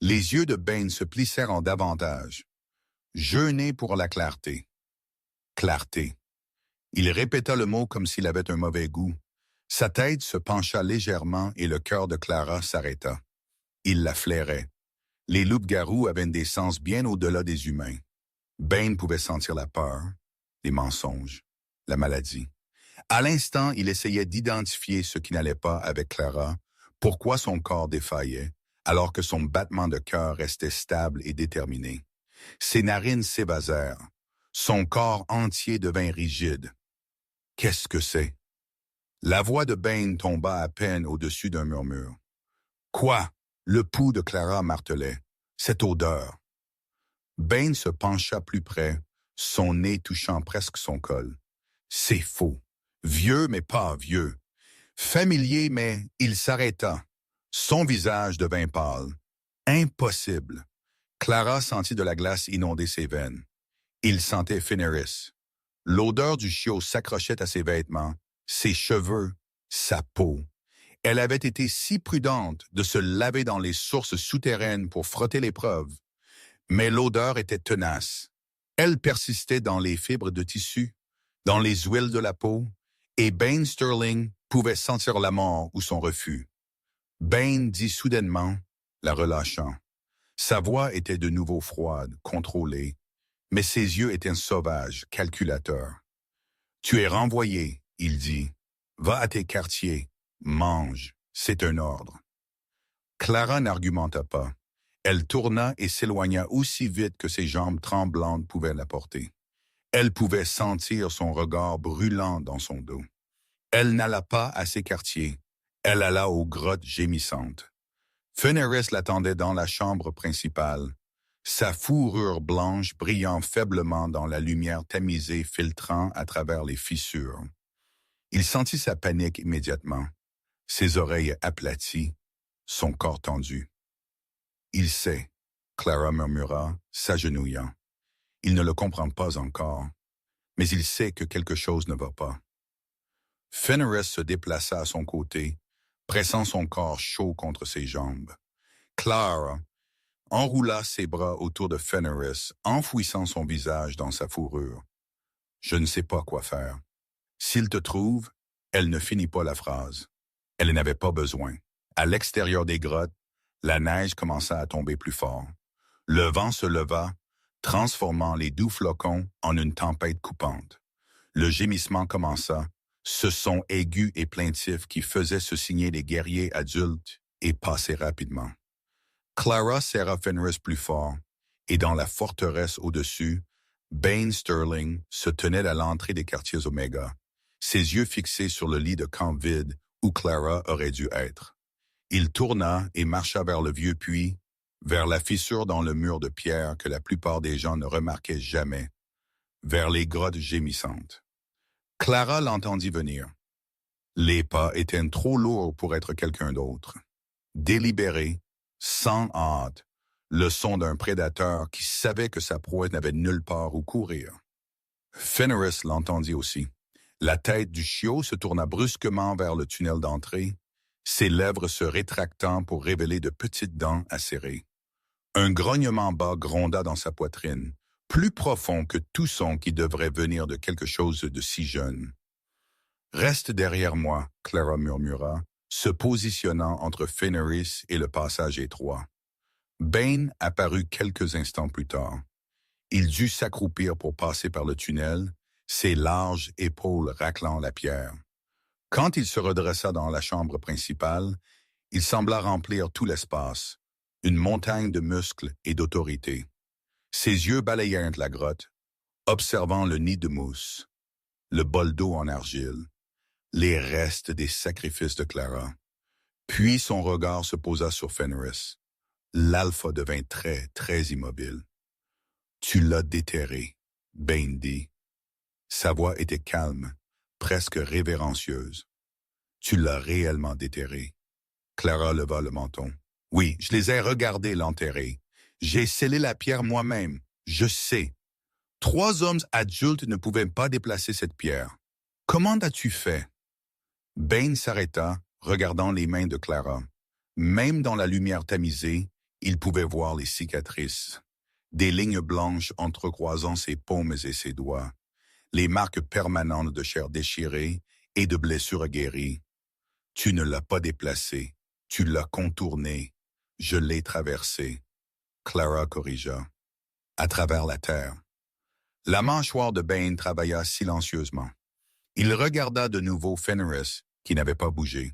Les yeux de Bain se plissèrent en davantage. Jeûner pour la clarté. Clarté. Il répéta le mot comme s'il avait un mauvais goût. Sa tête se pencha légèrement et le cœur de Clara s'arrêta. Il la flairait. Les loups-garous avaient des sens bien au-delà des humains. Bain pouvait sentir la peur, les mensonges, la maladie. À l'instant, il essayait d'identifier ce qui n'allait pas avec Clara, pourquoi son corps défaillait, alors que son battement de cœur restait stable et déterminé. Ses narines s'évasèrent. Son corps entier devint rigide. Qu'est-ce que c'est? La voix de Bain tomba à peine au-dessus d'un murmure. Quoi? Le pouls de Clara martelait. Cette odeur. Bain se pencha plus près, son nez touchant presque son col. C'est faux. Vieux, mais pas vieux. Familier, mais il s'arrêta. Son visage devint pâle. Impossible. Clara sentit de la glace inonder ses veines. Il sentait Fenris. L'odeur du chiot s'accrochait à ses vêtements, ses cheveux, sa peau. Elle avait été si prudente de se laver dans les sources souterraines pour frotter les preuves. Mais l'odeur était tenace. Elle persistait dans les fibres de tissu, dans les huiles de la peau, et Bain Sterling pouvait sentir la mort ou son refus. Bain dit soudainement, la relâchant. Sa voix était de nouveau froide, contrôlée, mais ses yeux étaient sauvages, calculateurs. « Tu es renvoyé, » il dit. « Va à tes quartiers, mange, c'est un ordre. » Clara n'argumenta pas. Elle tourna et s'éloigna aussi vite que ses jambes tremblantes pouvaient la porter. Elle pouvait sentir son regard brûlant dans son dos. Elle n'alla pas à ses quartiers. Elle alla aux grottes gémissantes. Fenris l'attendait dans la chambre principale, sa fourrure blanche brillant faiblement dans la lumière tamisée filtrant à travers les fissures. Il sentit sa panique immédiatement, ses oreilles aplaties, son corps tendu. « Il sait », Clara murmura, s'agenouillant. « Il ne le comprend pas encore, mais il sait que quelque chose ne va pas. » Fenris se déplaça à son côté, pressant son corps chaud contre ses jambes. Clara enroula ses bras autour de Fenris, enfouissant son visage dans sa fourrure. « Je ne sais pas quoi faire. S'il te trouve, » elle ne finit pas la phrase. Elle n'avait pas besoin. À l'extérieur des grottes, la neige commença à tomber plus fort. Le vent se leva, transformant les doux flocons en une tempête coupante. Le gémissement commença, ce son aigu et plaintif qui faisait se signer les guerriers adultes et passait rapidement. Clara serra Fenris plus fort, et dans la forteresse au-dessus, Bain Sterling se tenait à l'entrée des quartiers Oméga, ses yeux fixés sur le lit de camp vide où Clara aurait dû être. Il tourna et marcha vers le vieux puits, vers la fissure dans le mur de pierre que la plupart des gens ne remarquaient jamais, vers les grottes gémissantes. Clara l'entendit venir. Les pas étaient trop lourds pour être quelqu'un d'autre. Délibéré, sans hâte, le son d'un prédateur qui savait que sa proie n'avait nulle part où courir. Fenris l'entendit aussi. La tête du chiot se tourna brusquement vers le tunnel d'entrée, ses lèvres se rétractant pour révéler de petites dents acérées. Un grognement bas gronda dans sa poitrine, plus profond que tout son qui devrait venir de quelque chose de si jeune. « Reste derrière moi », Clara murmura, se positionnant entre Fenris et le passage étroit. Bain apparut quelques instants plus tard. Il dut s'accroupir pour passer par le tunnel, ses larges épaules raclant la pierre. Quand il se redressa dans la chambre principale, il sembla remplir tout l'espace, une montagne de muscles et d'autorité. Ses yeux balayèrent la grotte, observant le nid de mousse, le bol d'eau en argile, les restes des sacrifices de Clara. Puis son regard se posa sur Fenris. L'alpha devint très, très immobile. « Tu l'as déterré », Bane dit. Sa voix était calme, presque révérencieuse. « Tu l'as réellement déterré. » Clara leva le menton. « Oui, je les ai regardés l'enterrer. J'ai scellé la pierre moi-même. Je sais. 3 hommes adultes ne pouvaient pas déplacer cette pierre. Comment as-tu fait? » Bane s'arrêta, regardant les mains de Clara. Même dans la lumière tamisée, il pouvait voir les cicatrices. Des lignes blanches entrecroisant ses paumes et ses doigts. Les marques permanentes de chair déchirée et de blessures guéries. « Tu ne l'as pas déplacé. Tu l'as contourné. Je l'ai traversé. » Clara corrigea. « À travers la terre. » La mâchoire de Bane travailla silencieusement. Il regarda de nouveau Fenris, qui n'avait pas bougé.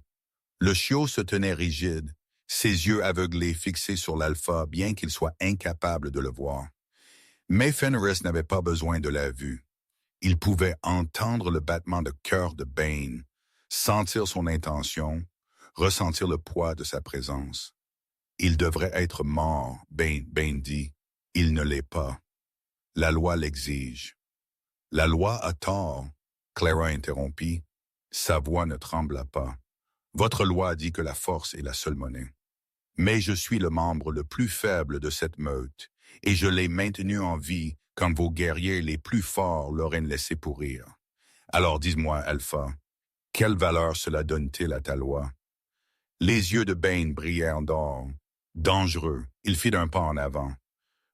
Le chiot se tenait rigide, ses yeux aveuglés fixés sur l'alpha, bien qu'il soit incapable de le voir. Mais Fenris n'avait pas besoin de la vue. Il pouvait entendre le battement de cœur de Bane, sentir son intention, ressentir le poids de sa présence. Il devrait être mort, Bane dit. Il ne l'est pas. La loi l'exige. La loi a tort, Clara interrompit. Sa voix ne trembla pas. Votre loi dit que la force est la seule monnaie. Mais je suis le membre le plus faible de cette meute, et je l'ai maintenu en vie quand vos guerriers les plus forts l'auraient laissé pourrir. Alors dis-moi, Alpha, quelle valeur cela donne-t-il à ta loi? Les yeux de Bane brillèrent d'or. Dangereux, il fit un pas en avant.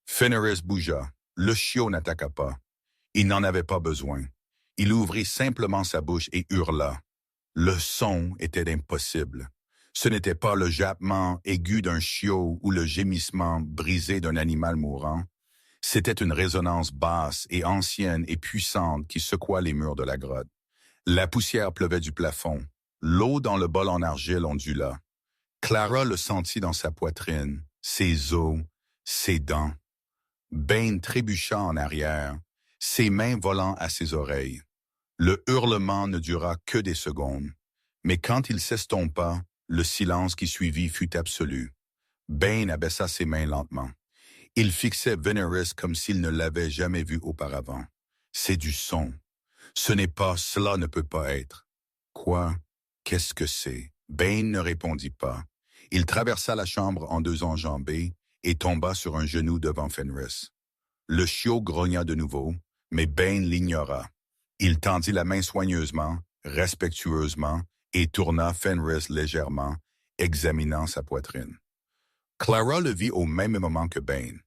Fenris bougea. Le chiot n'attaqua pas. Il n'en avait pas besoin. Il ouvrit simplement sa bouche et hurla. Le son était impossible. Ce n'était pas le jappement aigu d'un chiot ou le gémissement brisé d'un animal mourant. C'était une résonance basse et ancienne et puissante qui secoua les murs de la grotte. La poussière pleuvait du plafond. L'eau dans le bol en argile ondula. Clara le sentit dans sa poitrine, ses os, ses dents. Bane trébucha en arrière, ses mains volant à ses oreilles. Le hurlement ne dura que des secondes, mais quand il s'estompa, le silence qui suivit fut absolu. Bane abaissa ses mains lentement. Il fixait Veneris comme s'il ne l'avait jamais vu auparavant. C'est du son. Ce n'est pas, cela ne peut pas être. Quoi? Qu'est-ce que c'est? Bane ne répondit pas. Il traversa la chambre en 2 enjambées et tomba sur un genou devant Fenris. Le chiot grogna de nouveau, mais Bane l'ignora. Il tendit la main soigneusement, respectueusement, et tourna Fenris légèrement, examinant sa poitrine. Clara le vit au même moment que Bane.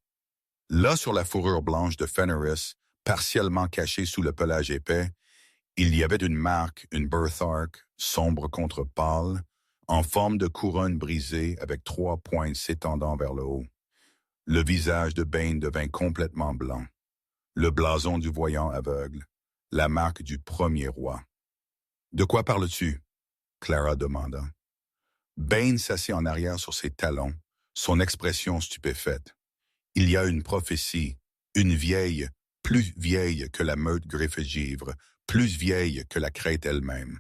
Là, sur la fourrure blanche de Fenris, partiellement cachée sous le pelage épais, il y avait une marque, une birthmark, sombre contre pâle, en forme de couronne brisée avec 3 pointes s'étendant vers le haut. Le visage de Bane devint complètement blanc. Le blason du voyant aveugle, la marque du premier roi. « De quoi parles-tu? » Clara demanda. Bane s'assit en arrière sur ses talons, son expression stupéfaite. Il y a une prophétie, une vieille, plus vieille que la meute griffe-givre, plus vieille que la crête elle-même.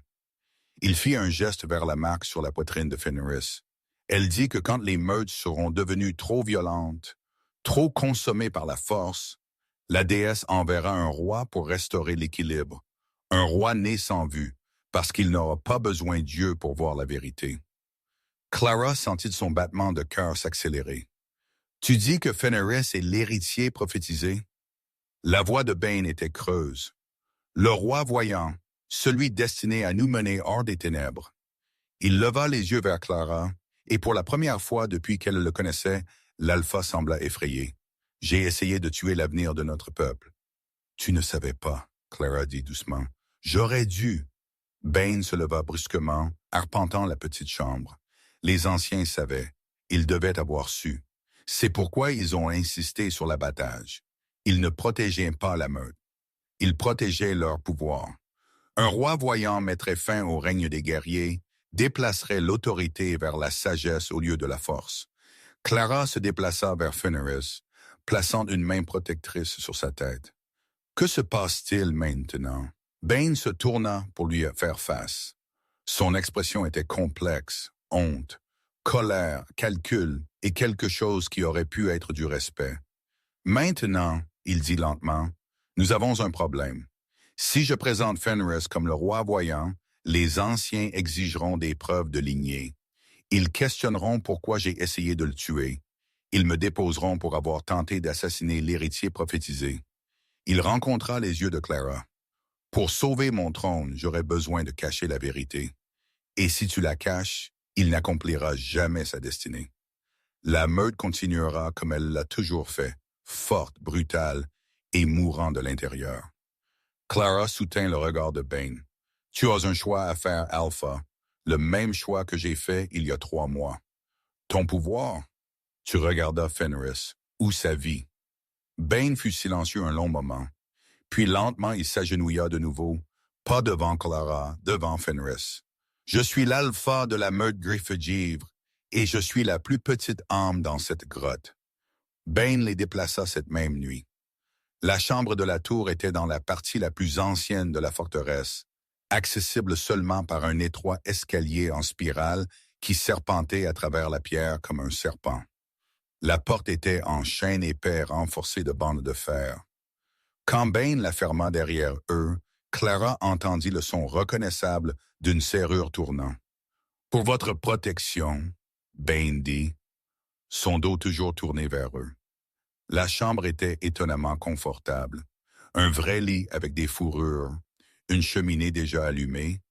Il fit un geste vers la marque sur la poitrine de Fenris. Elle dit que quand les meutes seront devenues trop violentes, trop consommées par la force, la déesse enverra un roi pour restaurer l'équilibre, un roi né sans vue, parce qu'il n'aura pas besoin de Dieu pour voir la vérité. Clara sentit son battement de cœur s'accélérer. « Tu dis que Fenris est l'héritier prophétisé? » La voix de Bane était creuse. Le roi voyant, celui destiné à nous mener hors des ténèbres. Il leva les yeux vers Clara, et pour la première fois depuis qu'elle le connaissait, l'alpha sembla effrayé. « J'ai essayé de tuer l'avenir de notre peuple. »« Tu ne savais pas, » Clara dit doucement. « J'aurais dû. » Bane se leva brusquement, arpentant la petite chambre. Les anciens savaient. Ils devaient avoir su. C'est pourquoi ils ont insisté sur l'abattage. Il ne protégeait pas la meute. Il protégeait leur pouvoir. Un roi voyant mettrait fin au règne des guerriers, déplacerait l'autorité vers la sagesse au lieu de la force. Clara se déplaça vers Fenris, plaçant une main protectrice sur sa tête. Que se passe-t-il maintenant? Bane se tourna pour lui faire face. Son expression était complexe, honte, colère, calcul et quelque chose qui aurait pu être du respect. Maintenant, il dit lentement, nous avons un problème. Si je présente Fenris comme le roi voyant, les anciens exigeront des preuves de lignée. Ils questionneront pourquoi j'ai essayé de le tuer. Ils me déposeront pour avoir tenté d'assassiner l'héritier prophétisé. Il rencontra les yeux de Clara. Pour sauver mon trône, j'aurais besoin de cacher la vérité. Et si tu la caches, il n'accomplira jamais sa destinée. La meute continuera comme elle l'a toujours fait, forte, brutale et mourant de l'intérieur. Clara soutint le regard de Bane. Tu as un choix à faire, Alpha, le même choix que j'ai fait il y a 3 mois. Ton pouvoir? Tu regardas Fenris, ou sa vie. Bane fut silencieux un long moment, puis lentement il s'agenouilla de nouveau, pas devant Clara, devant Fenris. Je suis l'alpha de la meute Griffegivre, et je suis la plus petite âme dans cette grotte. Bane les déplaça cette même nuit. La chambre de la tour était dans la partie la plus ancienne de la forteresse, accessible seulement par un étroit escalier en spirale qui serpentait à travers la pierre comme un serpent. La porte était en chêne épais renforcé de bandes de fer. Quand Bane la ferma derrière eux, Clara entendit le son reconnaissable d'une serrure tournant. « Pour votre protection, » Bane dit, son dos toujours tourné vers eux. La chambre était étonnamment confortable. Un vrai lit avec des fourrures, une cheminée déjà allumée,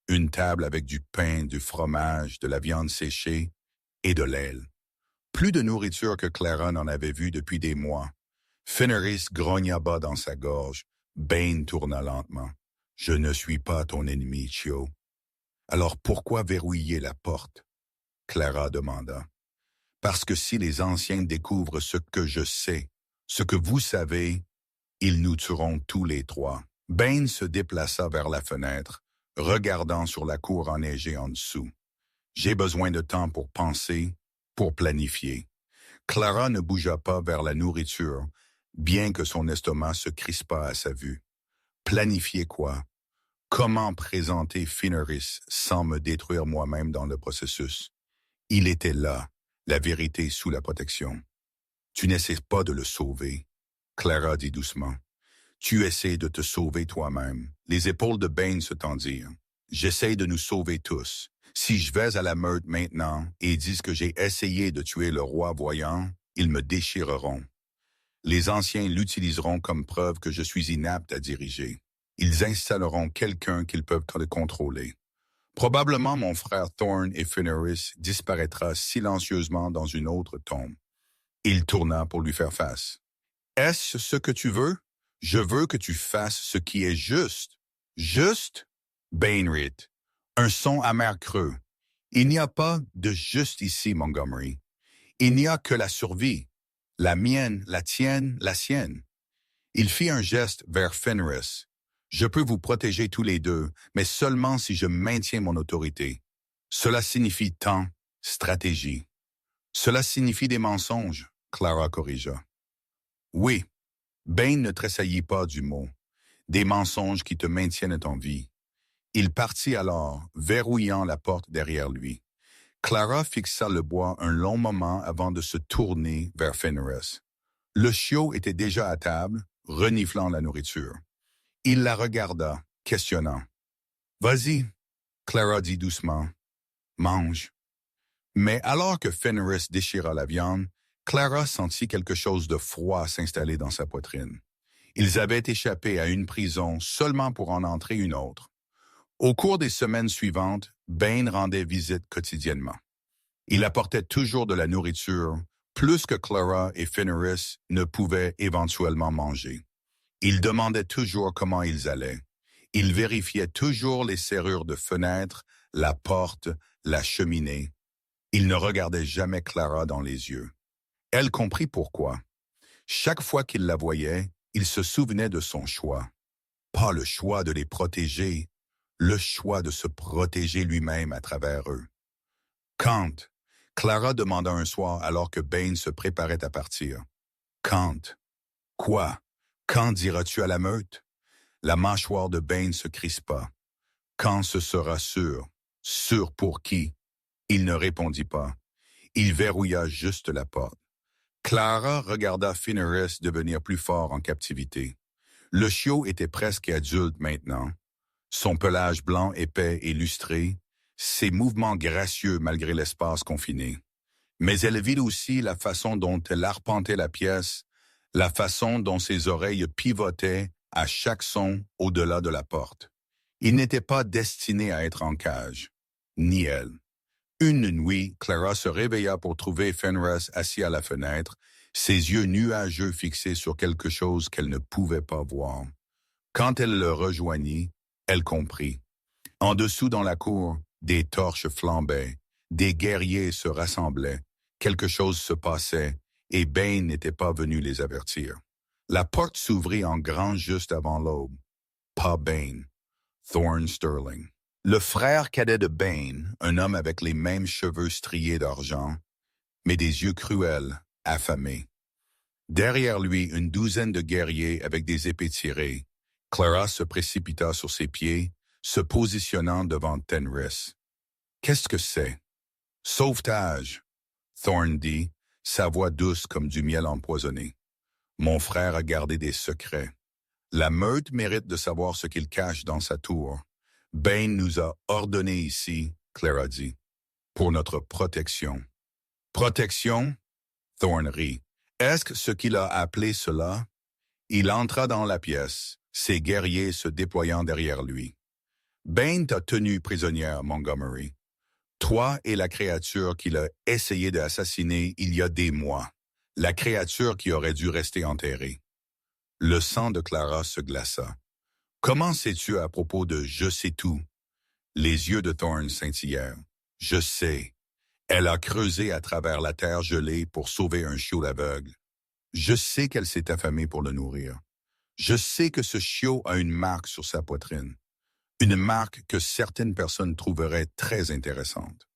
une table avec du pain, du fromage, de la viande séchée et de l'aile. Plus de nourriture que Clara n'en avait vu depuis des mois. Fenris grogna bas dans sa gorge. Bane tourna lentement. « Je ne suis pas ton ennemi, Chio. »« Alors pourquoi verrouiller la porte? » Clara demanda. « Parce que si les anciens découvrent ce que je sais, ce que vous savez, ils nous tueront tous les 3. » Bane se déplaça vers la fenêtre, regardant sur la cour enneigée en dessous. « J'ai besoin de temps pour penser, pour planifier. » Clara ne bougea pas vers la nourriture, bien que son estomac se crispât à sa vue. Planifier quoi? Comment présenter Fenris sans me détruire moi-même dans le processus? Il était là, la vérité sous la protection. Tu n'essaies pas de le sauver, Clara dit doucement. Tu essaies de te sauver toi-même. Les épaules de Bane se tendirent. J'essaie de nous sauver tous. Si je vais à la meute maintenant et disent que j'ai essayé de tuer le roi voyant, ils me déchireront. Les anciens l'utiliseront comme preuve que je suis inapte à diriger. Ils installeront quelqu'un qu'ils peuvent contrôler. Probablement mon frère Thorn et Fenris disparaîtra silencieusement dans une autre tombe. Il tourna pour lui faire face. « Est-ce ce que tu veux? Je veux que tu fasses ce qui est juste. »« Juste? » Bane rit. Un son amer creux. « Il n'y a pas de juste ici, Montgomery. Il n'y a que la survie. La mienne, la tienne, la sienne. » Il fit un geste vers Fenris. « Je peux vous protéger tous les deux, mais seulement si je maintiens mon autorité. Cela signifie temps, stratégie. Cela signifie des mensonges, » Clara corrigea. « Oui. » Bane ne tressaillit pas du mot. « Des mensonges qui te maintiennent en vie. » Il partit alors, verrouillant la porte derrière lui. Clara fixa le bois un long moment avant de se tourner vers Fenris. Le chiot était déjà à table, reniflant la nourriture. Il la regarda, questionnant. « Vas-y, » Clara dit doucement. « Mange. » Mais alors que Fenris déchira la viande, Clara sentit quelque chose de froid s'installer dans sa poitrine. Ils avaient échappé à une prison seulement pour en entrer une autre. Au cours des semaines suivantes, Bane rendait visite quotidiennement. Il apportait toujours de la nourriture, plus que Clara et Fenris ne pouvaient éventuellement manger. Il demandait toujours comment ils allaient. Il vérifiait toujours les serrures de fenêtres, la porte, la cheminée. Il ne regardait jamais Clara dans les yeux. Elle comprit pourquoi. Chaque fois qu'il la voyait, il se souvenait de son choix. Pas le choix de les protéger, le choix de se protéger lui-même à travers eux. Quand? Clara demanda un soir alors que Bain se préparait à partir. Quand? Quoi? Quand diras-tu à la meute? La mâchoire de Bain se crispa. Quand ce sera sûr? Sûr pour qui? Il ne répondit pas. Il verrouilla juste la porte. Clara regarda Fenris devenir plus fort en captivité. Le chiot était presque adulte maintenant. Son pelage blanc épais et lustré, ses mouvements gracieux malgré l'espace confiné. Mais elle vit aussi la façon dont elle arpentait la pièce, la façon dont ses oreilles pivotaient à chaque son au-delà de la porte. Il n'était pas destiné à être en cage, ni elle. Une nuit, Clara se réveilla pour trouver Fenris assis à la fenêtre, ses yeux nuageux fixés sur quelque chose qu'elle ne pouvait pas voir. Quand elle le rejoignit, elle comprit. En dessous dans la cour, des torches flambaient, des guerriers se rassemblaient, quelque chose se passait, et Bain n'était pas venu les avertir. La porte s'ouvrit en grand juste avant l'aube. Pas Bain, Thorn Sterling. Le frère cadet de Bain, un homme avec les mêmes cheveux striés d'argent, mais des yeux cruels, affamés. Derrière lui, une douzaine de guerriers avec des épées tirées. Clara se précipita sur ses pieds, se positionnant devant Fenris. « Qu'est-ce que c'est? »« Sauvetage, » Thorn dit, sa voix douce comme du miel empoisonné. « Mon frère a gardé des secrets. La meute mérite de savoir ce qu'il cache dans sa tour. Bain nous a ordonné ici, » Clara dit, « pour notre protection. »« Protection? » Thorn rit. « Est-ce ce qu'il a appelé cela? » Il entra dans la pièce, ses guerriers se déployant derrière lui. « Bain t'a tenu prisonnière, Montgomery. Toi et la créature qu'il a essayé d'assassiner il y a des mois. La créature qui aurait dû rester enterrée. » Le sang de Clara se glaça. « Comment sais-tu à propos de « je sais tout »? » Les yeux de Thorn scintillèrent. « Je sais. Elle a creusé à travers la terre gelée pour sauver un chiot aveugle. Je sais qu'elle s'est affamée pour le nourrir. Je sais que ce chiot a une marque sur sa poitrine. Une marque que certaines personnes trouveraient très intéressante. »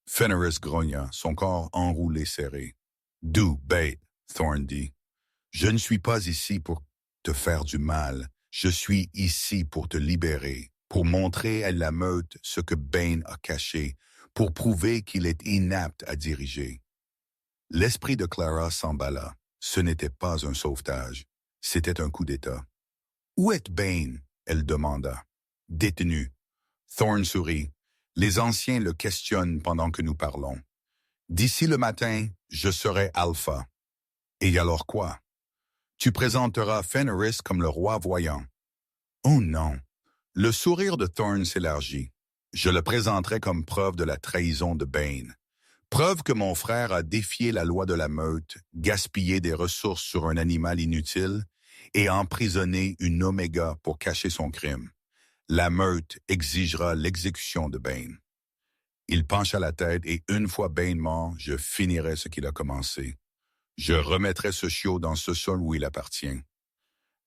Fenris grogna, son corps enroulé serré. « D'où, bête, » Thorn dit. « Je ne suis pas ici pour te faire du mal. Je suis ici pour te libérer, pour montrer à la meute ce que Bain a caché, pour prouver qu'il est inapte à diriger. » L'esprit de Clara s'emballa. Ce n'était pas un sauvetage, c'était un coup d'État. « Où est Bain? » elle demanda. « Détenu. » Thorn sourit. « Les anciens le questionnent pendant que nous parlons. D'ici le matin, je serai alpha. » Et alors quoi? Tu présenteras Fenris comme le roi voyant. Oh non! Le sourire de Thorn s'élargit. Je le présenterai comme preuve de la trahison de Bain. Preuve que mon frère a défié la loi de la meute, gaspillé des ressources sur un animal inutile et emprisonné une oméga pour cacher son crime. La meute exigera l'exécution de Bain. Il pencha la tête et une fois Bain mort, je finirai ce qu'il a commencé. Je remettrai ce chiot dans ce sol où il appartient.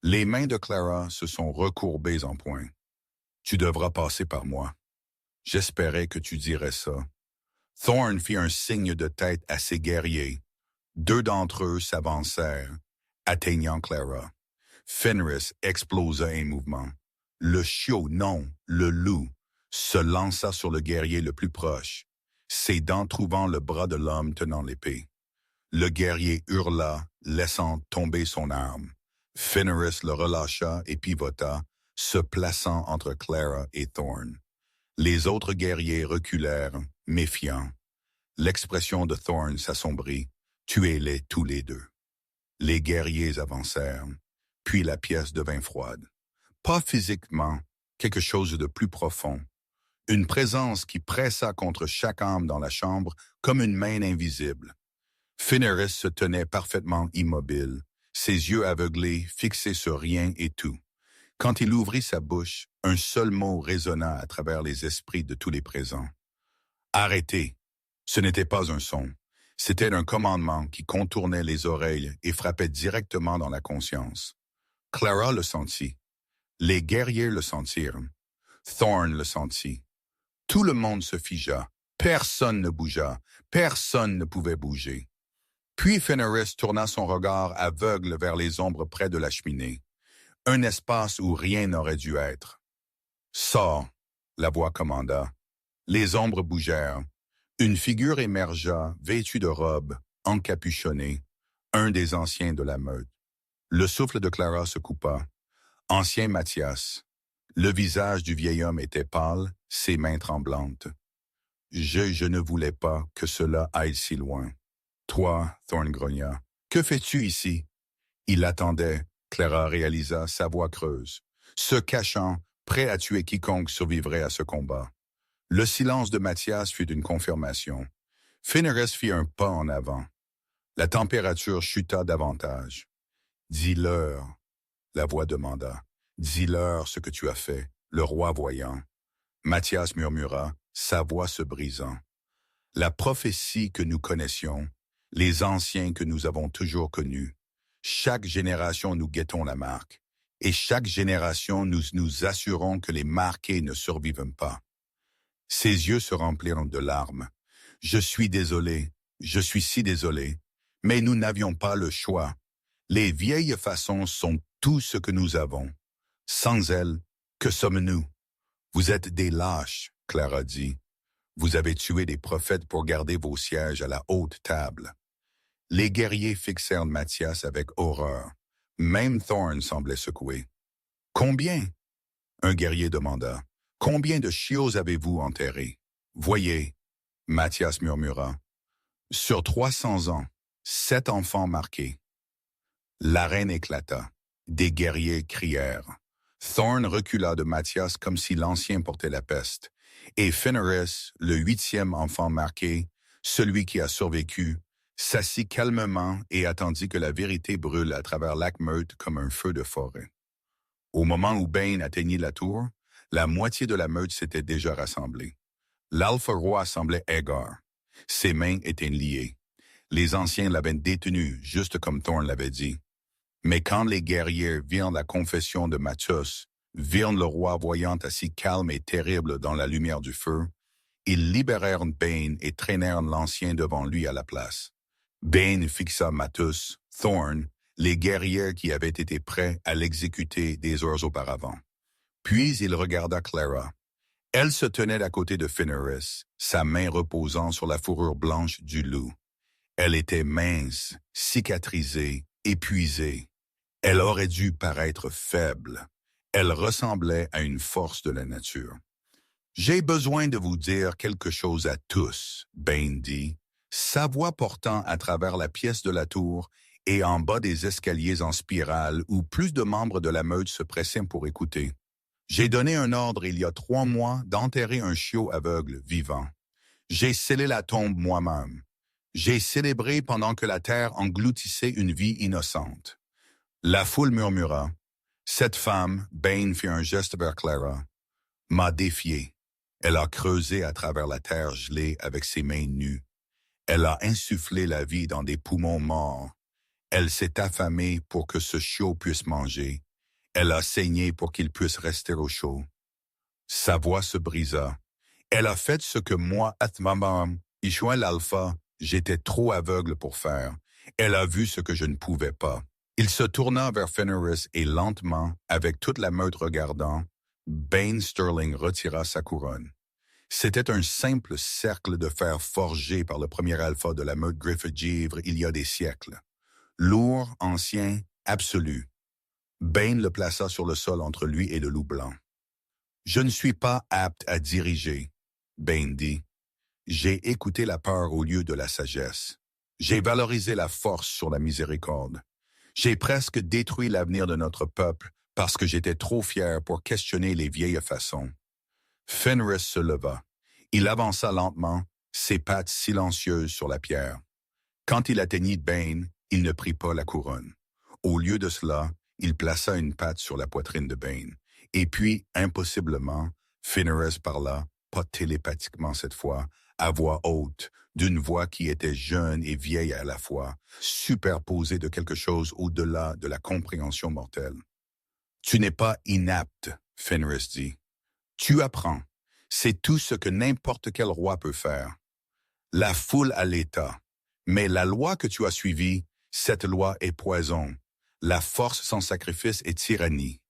Les mains de Clara se sont recourbées en point. Tu devras passer par moi. J'espérais que tu dirais ça. Thorn fit un signe de tête à ses guerriers. Deux d'entre eux s'avancèrent, atteignant Clara. Fenris explosa un mouvement. Le chiot, non, le loup, se lança sur le guerrier le plus proche, ses dents trouvant le bras de l'homme tenant l'épée. Le guerrier hurla, laissant tomber son arme. Fenris le relâcha et pivota, se plaçant entre Clara et Thorn. Les autres guerriers reculèrent, méfiants. L'expression de Thorn s'assombrit. Tuez-les tous les deux. Les guerriers avancèrent, puis la pièce devint froide. Pas physiquement, quelque chose de plus profond. Une présence qui pressa contre chaque âme dans la chambre comme une main invisible. Fenris se tenait parfaitement immobile, ses yeux aveuglés fixés sur rien et tout. Quand il ouvrit sa bouche, un seul mot résonna à travers les esprits de tous les présents. « Arrêtez !» Ce n'était pas un son. C'était un commandement qui contournait les oreilles et frappait directement dans la conscience. Clara le sentit. Les guerriers le sentirent. Thorn le sentit. Tout le monde se figea. Personne ne bougea. Personne ne pouvait bouger. Puis Fenris tourna son regard aveugle vers les ombres près de la cheminée. Un espace où rien n'aurait dû être. « Sors !» la voix commanda. Les ombres bougèrent. Une figure émergea, vêtue de robe, encapuchonnée, un des anciens de la meute. Le souffle de Clara se coupa. Ancien Mathias. Le visage du vieil homme était pâle, ses mains tremblantes. Je ne voulais pas que cela aille si loin. Toi, Thorn grogna, que fais-tu ici? Il attendait, Clara réalisa sa voix creuse, se cachant, prêt à tuer quiconque survivrait à ce combat. Le silence de Mathias fut une confirmation. Fenris fit un pas en avant. La température chuta davantage. « Dis-leur », la voix demanda. « Dis-leur ce que tu as fait, le roi voyant. » Mathias murmura, sa voix se brisant. « La prophétie que nous connaissions, les anciens que nous avons toujours connus. Chaque génération nous guettons la marque, et chaque génération nous nous assurons que les marqués ne survivent pas. » Ses yeux se remplirent de larmes. « Je suis désolé, je suis si désolé, mais nous n'avions pas le choix. Les vieilles façons sont tout ce que nous avons. Sans elles, que sommes-nous? Vous êtes des lâches, Clara dit. Vous avez tué des prophètes pour garder vos sièges à la haute table. » Les guerriers fixèrent Mathias avec horreur. Même Thorn semblait secoué. « Combien? » Un guerrier demanda. « Combien de chiots avez-vous enterrés? » « Voyez, » Mathias murmura. « Sur 300 ans, 7 enfants marqués. » L'arène éclata. Des guerriers crièrent. Thorn recula de Mathias comme si l'ancien portait la peste. Et Fenris, le 8e enfant marqué, celui qui a survécu, s'assit calmement et attendit que la vérité brûle à travers Lac-Meute comme un feu de forêt. Au moment où Bane atteignit la tour, la moitié de la meute s'était déjà rassemblée. L'Alpha Roi semblait hagard. Ses mains étaient liées. Les anciens l'avaient détenu, juste comme Thorn l'avait dit. Mais quand les guerriers virent la confession de Mathias, virent le roi voyant assis calme et terrible dans la lumière du feu, ils libérèrent Bane et traînèrent l'ancien devant lui à la place. Bane fixa Mathias, Thorn, les guerriers qui avaient été prêts à l'exécuter des heures auparavant. Puis il regarda Clara. Elle se tenait à côté de Fenris, sa main reposant sur la fourrure blanche du loup. Elle était mince, cicatrisée, épuisée. Elle aurait dû paraître faible. Elle ressemblait à une force de la nature. « J'ai besoin de vous dire quelque chose à tous, » Bane dit, sa voix portant à travers la pièce de la tour et en bas des escaliers en spirale où plus de membres de la meute se pressaient pour écouter. J'ai donné un ordre il y a 3 mois d'enterrer un chiot aveugle vivant. J'ai scellé la tombe moi-même. J'ai célébré pendant que la terre engloutissait une vie innocente. La foule murmura. Cette femme, Bane fit un geste vers Clara, m'a défié. Elle a creusé à travers la terre gelée avec ses mains nues. Elle a insufflé la vie dans des poumons morts. Elle s'est affamée pour que ce chiot puisse manger. Elle a saigné pour qu'il puisse rester au chaud. Sa voix se brisa. Elle a fait ce que moi, Athmamam, Ishuel Alpha, j'étais trop aveugle pour faire. Elle a vu ce que je ne pouvais pas. Il se tourna vers Fenris et lentement, avec toute la meute regardant, Bane Sterling retira sa couronne. C'était un simple cercle de fer forgé par le premier alpha de la meute Griffith-Givre il y a des siècles. Lourd, ancien, absolu. Bane le plaça sur le sol entre lui et le loup blanc. « Je ne suis pas apte à diriger, » Bane dit. « J'ai écouté la peur au lieu de la sagesse. J'ai valorisé la force sur la miséricorde. J'ai presque détruit l'avenir de notre peuple parce que j'étais trop fier pour questionner les vieilles façons. » Fenris se leva. Il avança lentement, ses pattes silencieuses sur la pierre. Quand il atteignit Bane, il ne prit pas la couronne. Au lieu de cela, il plaça une patte sur la poitrine de Bane. Et puis, impossiblement, Fenris parla, pas télépathiquement cette fois, à voix haute, d'une voix qui était jeune et vieille à la fois, superposée de quelque chose au-delà de la compréhension mortelle. Tu n'es pas inapte, Fenris dit. Tu apprends. C'est tout ce que n'importe quel roi peut faire. La foule a l'État. Mais la loi que tu as suivie, cette loi est poison. La force sans sacrifice est tyrannie.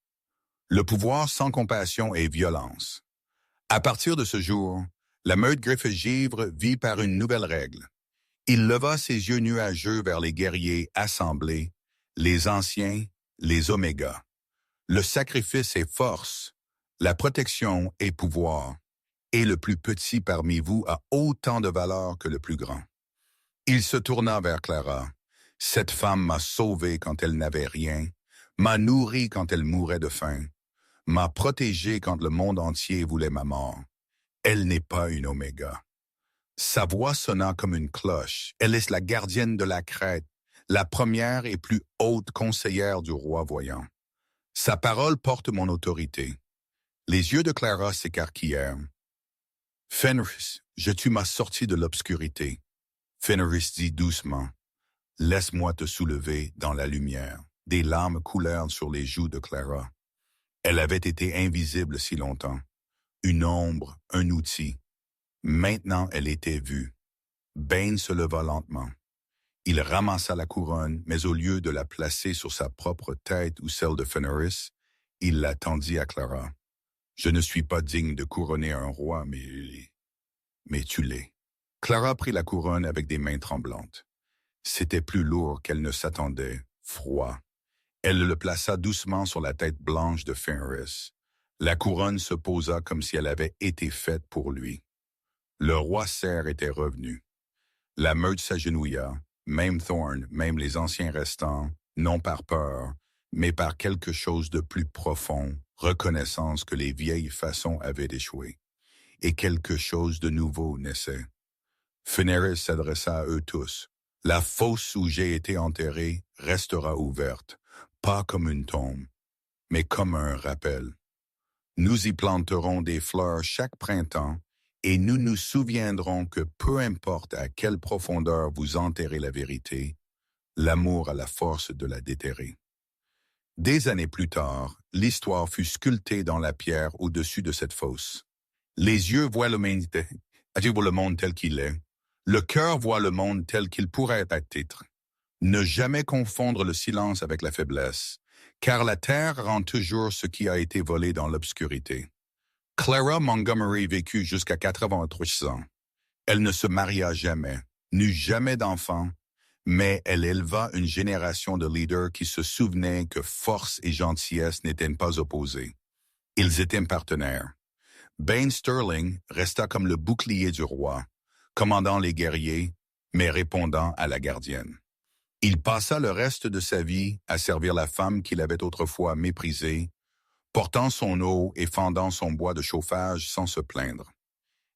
Le pouvoir sans compassion est violence. À partir de ce jour, la meute griffe-givre vit par une nouvelle règle. Il leva ses yeux nuageux vers les guerriers assemblés, les anciens, les omégas. Le sacrifice est force, la protection est pouvoir, et le plus petit parmi vous a autant de valeur que le plus grand. Il se tourna vers Clara. Cette femme m'a sauvé quand elle n'avait rien, m'a nourri quand elle mourait de faim, m'a protégé quand le monde entier voulait ma mort. Elle n'est pas une oméga. Sa voix sonna comme une cloche. Elle est la gardienne de la crête, la première et plus haute conseillère du roi voyant. Sa parole porte mon autorité. Les yeux de Clara s'écarquillèrent. Fenris, tu m'as sorti de l'obscurité. Fenris dit doucement. Laisse-moi te soulever dans la lumière. Des larmes coulèrent sur les joues de Clara. Elle avait été invisible si longtemps. Une ombre, un outil. Maintenant, elle était vue. Bane se leva lentement. Il ramassa la couronne, mais au lieu de la placer sur sa propre tête ou celle de Fenris, il la tendit à Clara. Je ne suis pas digne de couronner un roi, mais tu l'es. Clara prit la couronne avec des mains tremblantes. C'était plus lourd qu'elle ne s'attendait, froid. Elle le plaça doucement sur la tête blanche de Fenris. La couronne se posa comme si elle avait été faite pour lui. Le roi Ser était revenu. La meute s'agenouilla, même Thorn, même les anciens restants, non par peur, mais par quelque chose de plus profond, reconnaissance que les vieilles façons avaient échoué. Et quelque chose de nouveau naissait. Fenris s'adressa à eux tous. La fosse où j'ai été enterré restera ouverte, pas comme une tombe, mais comme un rappel. Nous y planterons des fleurs chaque printemps, et nous nous souviendrons que peu importe à quelle profondeur vous enterrez la vérité, l'amour a la force de la déterrer. Des années plus tard, l'histoire fut sculptée dans la pierre au-dessus de cette fosse. Les yeux voient le monde tel qu'il est. Le cœur voit le monde tel qu'il pourrait être. Ne jamais confondre le silence avec la faiblesse, car la terre rend toujours ce qui a été volé dans l'obscurité. Clara Montgomery vécut jusqu'à 83 ans. Elle ne se maria jamais, n'eut jamais d'enfant, mais elle éleva une génération de leaders qui se souvenaient que force et gentillesse n'étaient pas opposées. Ils étaient partenaires. Bane Sterling resta comme le bouclier du roi, commandant les guerriers, mais répondant à la gardienne. Il passa le reste de sa vie à servir la femme qu'il avait autrefois méprisée, portant son eau et fendant son bois de chauffage sans se plaindre.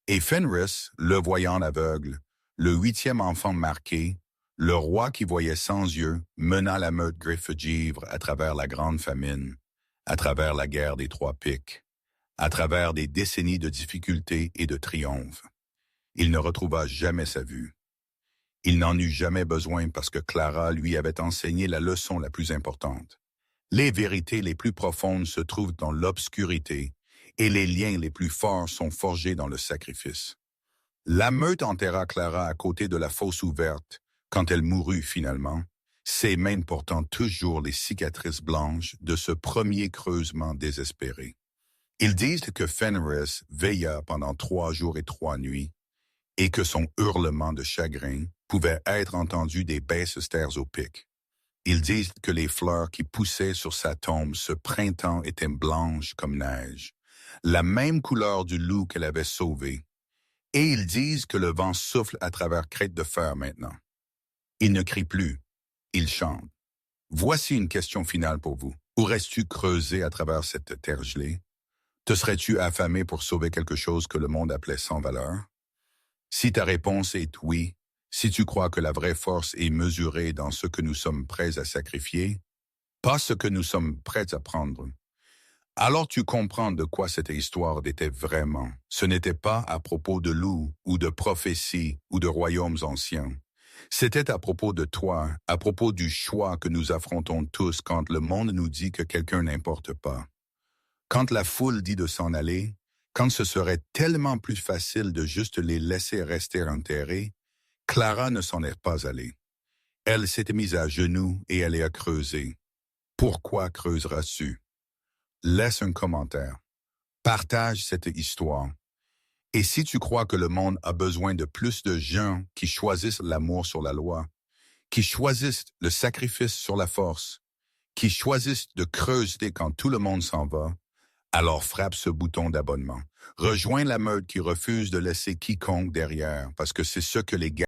Et Fenris, le voyant aveugle, le 8e enfant marqué, le roi qui voyait sans yeux, mena la meute griffe-givre à travers la grande famine, à travers la guerre des 3 pics, à travers des décennies de difficultés et de triomphes. Il ne retrouva jamais sa vue. Il n'en eut jamais besoin parce que Clara lui avait enseigné la leçon la plus importante. Les vérités les plus profondes se trouvent dans l'obscurité et les liens les plus forts sont forgés dans le sacrifice. La meute enterra Clara à côté de la fosse ouverte quand elle mourut finalement, ses mains portant toujours les cicatrices blanches de ce premier creusement désespéré. Ils disent que Fenris veilla pendant 3 jours et 3 nuits et que son hurlement de chagrin pouvait être entendu des basses terres au pic. Ils disent que les fleurs qui poussaient sur sa tombe ce printemps étaient blanches comme neige, la même couleur du loup qu'elle avait sauvé. Et ils disent que le vent souffle à travers Crête de Fer maintenant. Il ne crie plus, il chante. Voici une question finale pour vous. Aurais-tu creusé à travers cette terre gelée? Te serais-tu affamé pour sauver quelque chose que le monde appelait sans valeur? Si ta réponse est oui, si tu crois que la vraie force est mesurée dans ce que nous sommes prêts à sacrifier, pas ce que nous sommes prêts à prendre, Alors tu comprends de quoi cette histoire était vraiment. Ce n'était pas à propos de loups ou de prophéties ou de royaumes anciens. C'était à propos de toi, à propos du choix que nous affrontons tous quand le monde nous dit que quelqu'un n'importe pas. Quand la foule dit de s'en aller, quand ce serait tellement plus facile de juste les laisser rester enterrés, Clara ne s'en est pas allée. Elle s'était mise à genoux et elle a creusé. Pourquoi creuseras-tu? Laisse un commentaire. Partage cette histoire. Et si tu crois que le monde a besoin de plus de gens qui choisissent l'amour sur la loi, qui choisissent le sacrifice sur la force, qui choisissent de creuser quand tout le monde s'en va, alors frappe ce bouton d'abonnement. Rejoins la meute qui refuse de laisser quiconque derrière, parce que c'est ce que les gars